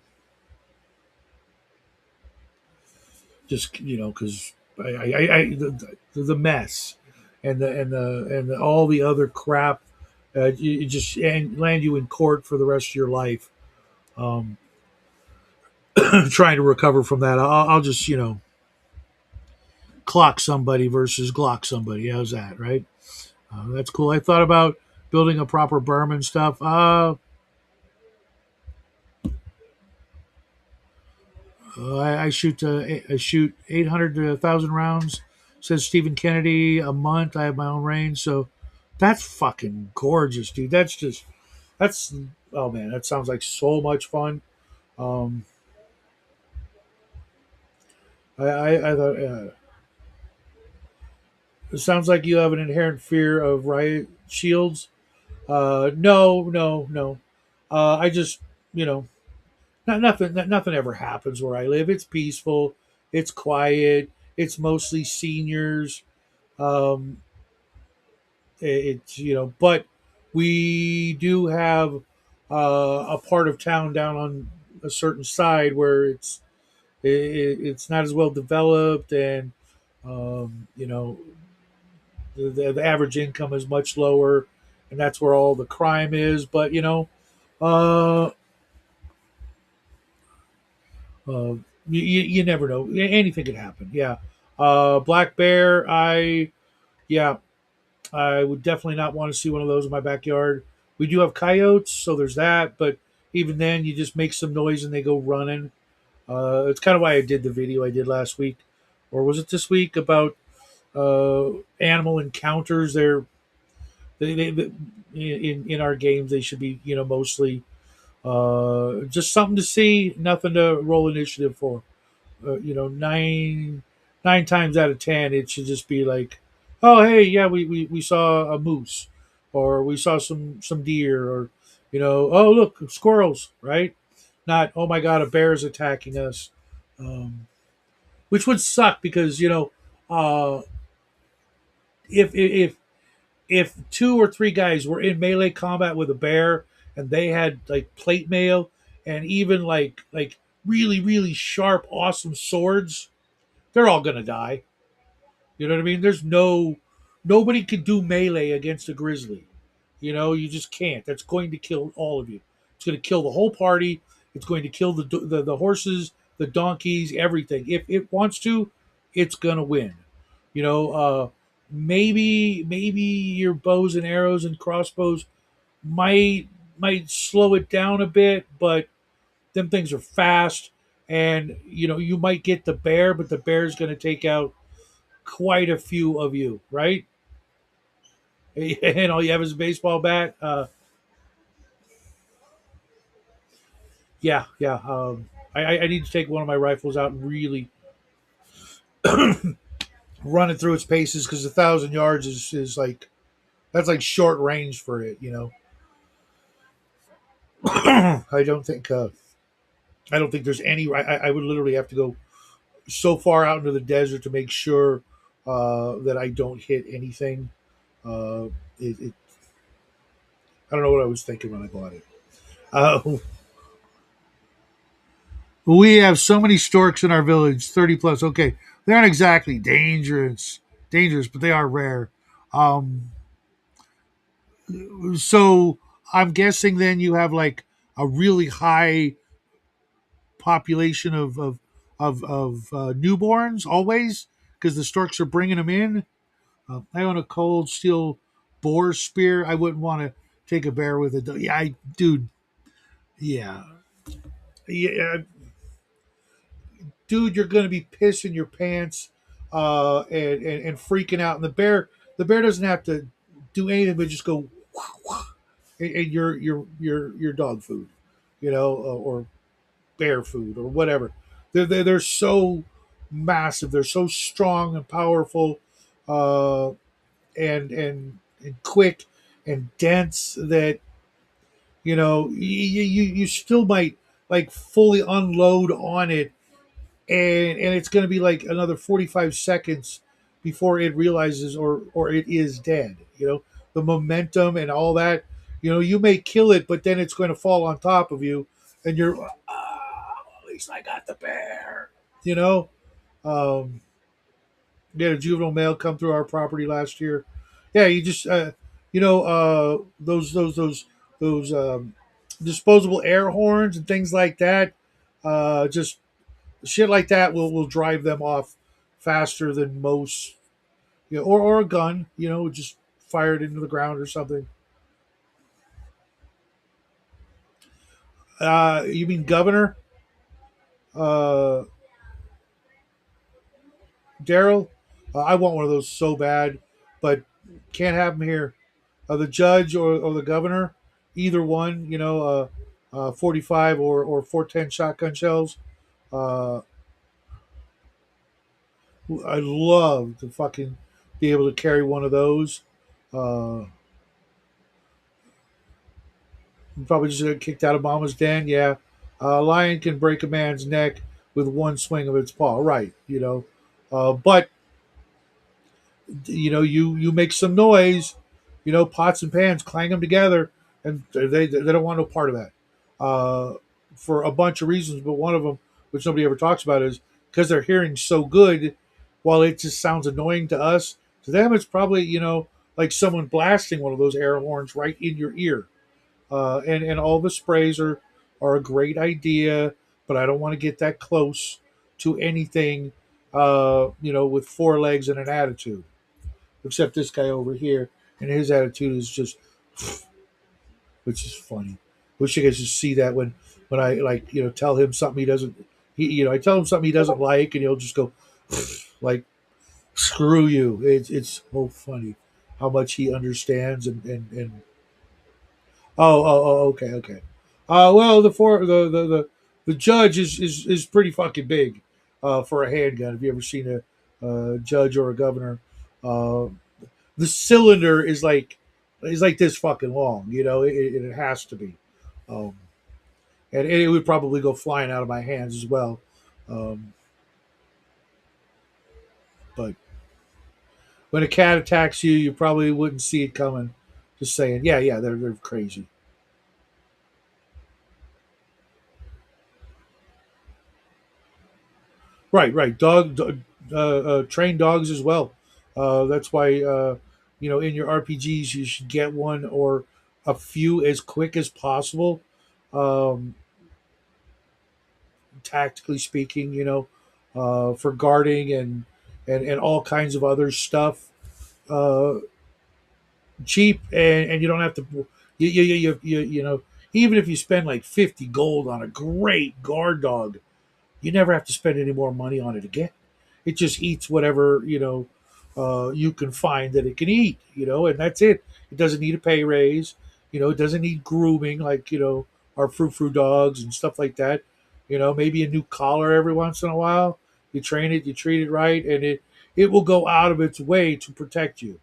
just because the mess and all the other crap, you just and land you in court for the rest of your life, um, trying to recover from that. I'll just clock somebody versus Glock somebody. How's that, right? That's cool. I thought about building a proper berm and stuff. I shoot 800 to 1,000 rounds. Says Stephen Kennedy a month. I have my own range, so that's fucking gorgeous, dude. That's oh man, that sounds like so much fun. Um, I thought it sounds like you have an inherent fear of riot shields. No, no, no. I just you know nothing ever happens where I live. It's peaceful. It's quiet. It's mostly seniors. Um, it's but we do have a part of town down on a certain side where it's not as well developed, and the average income is much lower, and that's where all the crime is. But uh, uh, you never know. Anything could happen. Yeah. Black bear. Yeah, I would definitely not want to see one of those in my backyard. We do have coyotes, so there's that. But even then, you just make some noise and they go running. It's kind of why I did the video I did last week, or was it this week, about animal encounters. They in our games they should be mostly just something to see, nothing to roll initiative for. Nine times out of ten, it should just be like, oh hey, yeah, we saw a moose, or we saw some deer, or oh look, squirrels, right? Not, oh my god, a bear is attacking us, which would suck because uh, if if two or three guys were in melee combat with a bear and they had like plate mail and even like really sharp awesome swords, they're all gonna die. You know what I mean? Nobody could do melee against a grizzly. You just can't. That's going to kill all of you. It's going to kill the whole party. It's going to kill the horses, the donkeys, everything. If it wants to, it's going to win. You know, uh, maybe your bows and arrows and crossbows might might slow it down a bit, but them things are fast, and you might get the bear, but the bear's going to take out quite a few of you, right? And all you have is a baseball bat. Yeah. I need to take one of my rifles out and really run it through its paces, because 1,000 yards is like, that's like short range for it. I don't think there's any. I would literally have to go so far out into the desert to make sure that I don't hit anything. Uh, I don't know what I was thinking when I bought it. Uh, we have so many storks in our village, 30 plus. Okay, they aren't exactly dangerous, but they are rare. Um, so I'm guessing then you have like a really high population of newborns always, because the storks are bringing them in. I own a cold steel boar spear. I wouldn't want to take a bear with it. Yeah, dude. Yeah, yeah, dude. You're gonna be pissing your pants, and freaking out. And the bear doesn't have to do anything but just go, and your dog food, or bear food or whatever. They're so massive. They're so strong and powerful, uh, and quick and dense that you still might like fully unload on it, and it's going to be like another 45 seconds before it realizes, or it is dead. The momentum and all that. You may kill it, but then it's going to fall on top of you, and you're, at least I got the bear. You know, um, we had a juvenile male come through our property last year. Yeah, you just, those disposable air horns and things like that. Just shit like that will drive them off faster than most. Or a gun. Just fire it into the ground or something. You mean governor? Uh, Daryl? I want one of those so bad, but can't have them here. The judge or the governor, either one. 45 or 410 shotgun shells. Uh, I'd love to fucking be able to carry one of those. Uh, Probably just got kicked out of mama's den. Yeah, a lion can break a man's neck with one swing of its paw. Right. But you make some noise. Pots and pans, clang them together, and they don't want no part of that. Uh, for a bunch of reasons, but one of them, which nobody ever talks about, is because their hearing's so good. While it just sounds annoying to us, to them it's probably, like someone blasting one of those air horns right in your ear. And all the sprays are a great idea, but I don't want to get that close to anything, with four legs and an attitude. Except this guy over here, and his attitude is just, which is funny. Wish you guys could see that when I like tell him something he doesn't. I tell him something he doesn't like, and he'll just go like, "Screw you." It's so funny how much he understands and okay, okay. Well, the judge is pretty fucking big, for a handgun. Have you ever seen a judge or a governor? Uh, the cylinder is like this fucking long. It has to be, um, and it would probably go flying out of my hands as well. Um, but when a cat attacks you, you probably wouldn't see it coming. Just saying, yeah, yeah, they're crazy. Right, right. Trained dogs as well. That's why in your RPGs you should get one or a few as quick as possible. Um, Tactically speaking, for guarding and all kinds of other stuff. Uh, Cheap, and you don't have to. Even if you spend like 50 gold on a great guard dog, you never have to spend any more money on it again. It just eats whatever you can find that it can eat, and that's it. It doesn't need a pay raise. It doesn't need grooming like our frou dogs and stuff like that. Maybe a new collar every once in a while. You train it, you treat it right, and it will go out of its way to protect you.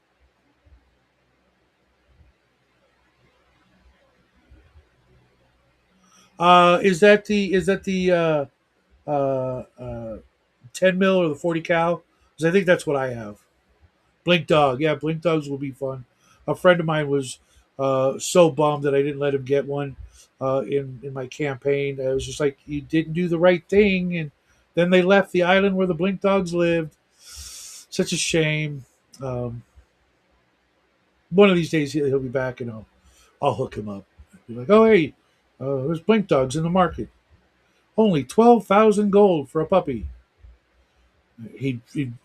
Is that the 10 mil or the 40 cal? Because I think that's what I have. Blink Dog. Yeah, Blink Dogs will be fun. A friend of mine was so bummed that I didn't let him get one in my campaign. I was just like, you didn't do the right thing. And then they left the island where the Blink Dogs lived. Such a shame. Um, One of these days he'll be back and I'll hook him up. Be like, oh, hey, there's Blink Dogs in the market. Only 12,000 gold for a puppy. He'd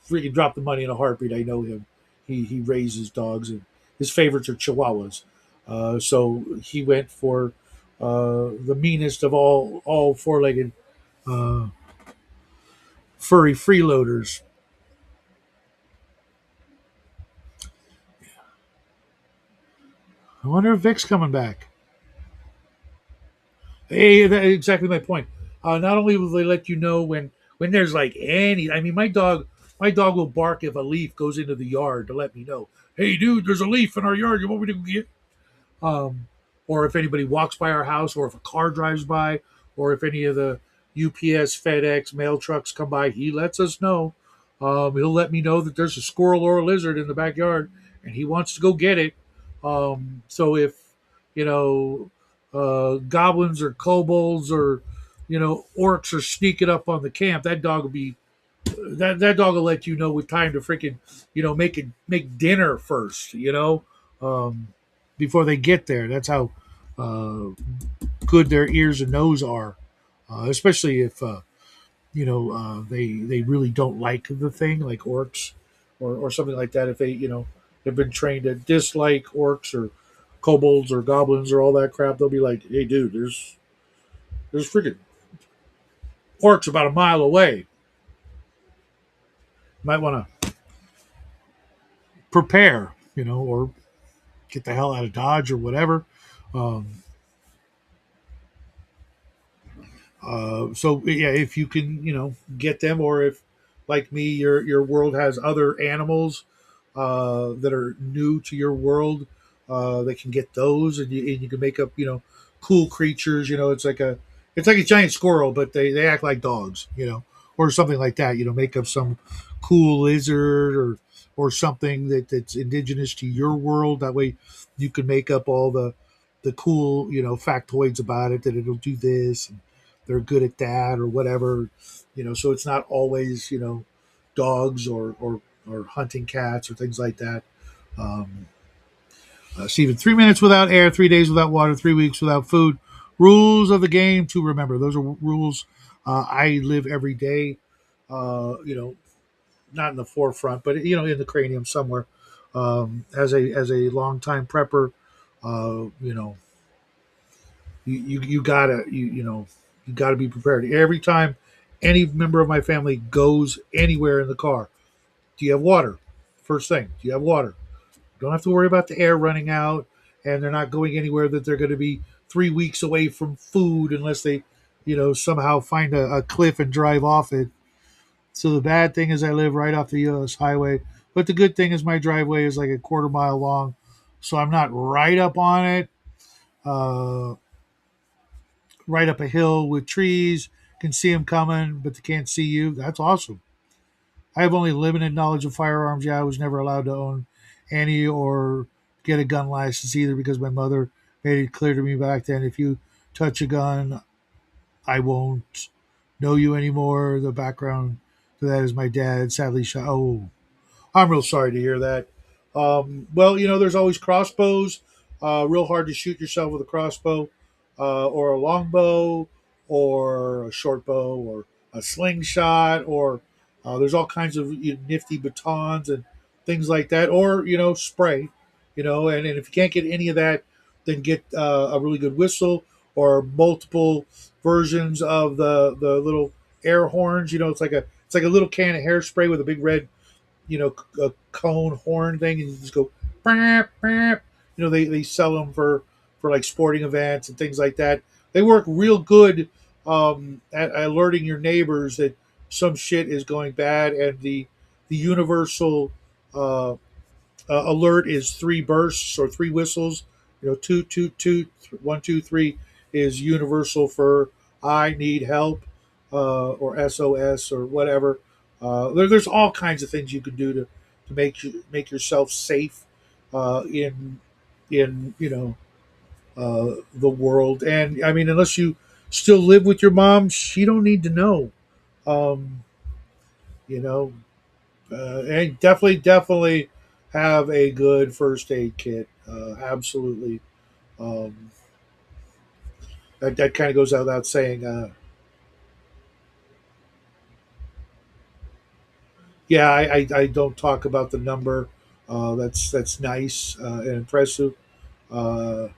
freaking drop the money in a heartbeat. I know him. He raises dogs, and his favorites are Chihuahuas. So he went for the meanest of all four legged uh, furry freeloaders. I wonder if Vic's coming back. Hey, that's exactly my point. Not only will they let you know when there's like any. I mean, my dog will bark if a leaf goes into the yard to let me know. Hey, dude, there's a leaf in our yard. You want me to go get? um, or if anybody walks by our house, or if a car drives by, or if any of the UPS, FedEx, mail trucks come by, he lets us know. He'll let me know that there's a squirrel or a lizard in the backyard, and he wants to go get it. So if you know goblins or kobolds or orcs are sneaking up on the camp, that dog will let you know with time to freaking make dinner first. Um, Before they get there. That's how uh, good their ears and nose are, especially if they really don't like the thing, like orcs or something like that. If they've been trained to dislike orcs or kobolds or goblins or all that crap, they'll be like, "Hey, dude, there's freaking orcs about a mile away. Might want to prepare, or get the hell out of Dodge or whatever." Um, so yeah, if you can, get them, or if, like me, your world has other animals that are new to your world, they can get those, and you can make up, cool creatures. It's like a giant squirrel, but they act like dogs, or something like that. Make up some cool lizard or something that's indigenous to your world. That way, you can make up all the cool, factoids about it, that it'll do this and they're good at that or whatever, so it's not always, dogs or hunting cats or things like that. Steven, 3 minutes without air, 3 days without water, 3 weeks without food. Rules of the game to remember. Those are rules I live every day. Not in the forefront, but in the cranium somewhere. As a longtime prepper, you know, you gotta you gotta be prepared every time any member of my family goes anywhere in the car. Do you have water? First thing, do you have water? Don't have to worry about the air running out, and they're not going anywhere that they're going to be 3 weeks away from food unless they, somehow find a cliff and drive off it. So the bad thing is I live right off the U.S. highway, but the good thing is my driveway is like a quarter mile long, so I'm not right up on it, uh, right up a hill with trees. Can see them coming, but they can't see you. That's awesome. I have only limited knowledge of firearms. Yeah, I was never allowed to own any or get a gun license either because my mother made it clear to me back then if you touch a gun, I won't know you anymore. The background to that is my dad sadly shot. Oh, I'm real sorry to hear that. Well, there's always crossbows. Real hard to shoot yourself with a crossbow, or a longbow, or a short bow, or a slingshot, or there's all kinds of nifty batons and things like that, or spray. And if you can't get any of that, then get a really good whistle or multiple versions of the little air horns. It's like a little can of hairspray with a big red a cone horn thing, and you just go. Brap, brap. They sell them for like sporting events and things like that. They work real good at alerting your neighbors that some shit is going bad, and the universal uh, alert is three bursts or three whistles. Two, two, two, one, two, three is universal for I need help, or SOS or whatever. There's all kinds of things you can do to make yourself safe in the world. And I mean, unless you still live with your mom, she don't need to know. Um, you know, and definitely have a good first aid kit. Absolutely. Um, that kind of goes out without saying. Yeah, I don't talk about the number. That's nice and impressive. Uh,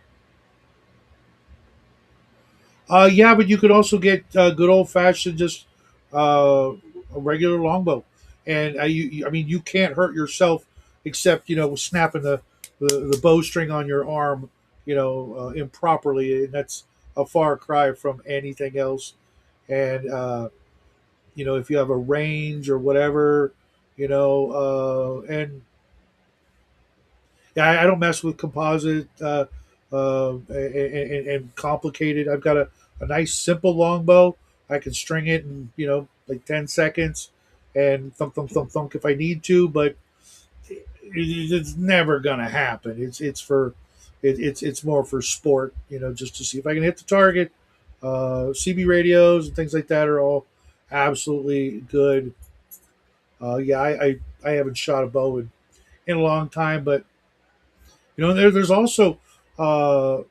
yeah, but you could also get good old fashioned just a regular longbow, and I mean you can't hurt yourself except with snapping the bowstring on your arm, improperly, and that's a far cry from anything else. And if you have a range or whatever, and yeah, I don't mess with composite and complicated. I've got a nice simple longbow. I can string it in like 10 seconds and thump thump thump thump if I need to, but it's never gonna happen. It's more for sport, just to see if I can hit the target. CB radios and things like that are all absolutely good. Yeah, I haven't shot a bow in a long time, but there's also a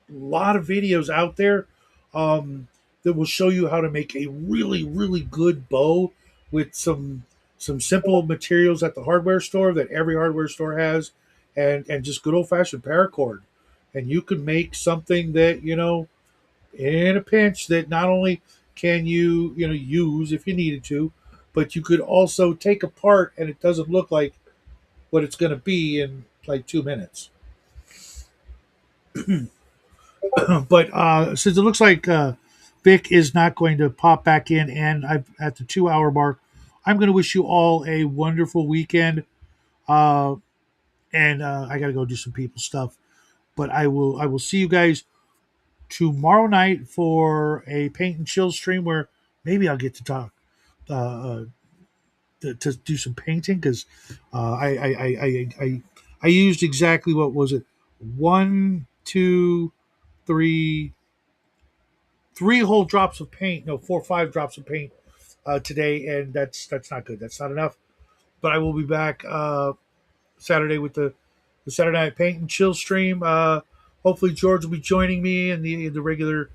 lot of videos out there that will show you how to make a really really good bow with some simple materials at the hardware store that every hardware store has, and just good old fashioned paracord, and you can make something that in a pinch that not only can you use if you needed to, but you could also take apart and it doesn't look like what it's going to be in like 2 minutes. But since it looks like Vic is not going to pop back in, and I'm at the 2 hour mark, I'm going to wish you all a wonderful weekend. Uh, and I got to go do some people stuff. But I will see you guys tomorrow night for a paint and chill stream where maybe I'll get to talk uh, uh, to do some painting because I used exactly what was it, one, two, three, three whole drops of paint, no, 4 or 5 drops of paint today, and that's not good. That's not enough. But I will be back Saturday with the the Saturday Night Paint and Chill stream. Hopefully George will be joining me and the regular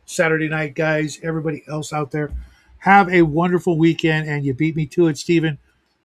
Saturday night guys. Everybody else out there, have a wonderful weekend. And you beat me to it, Stephen.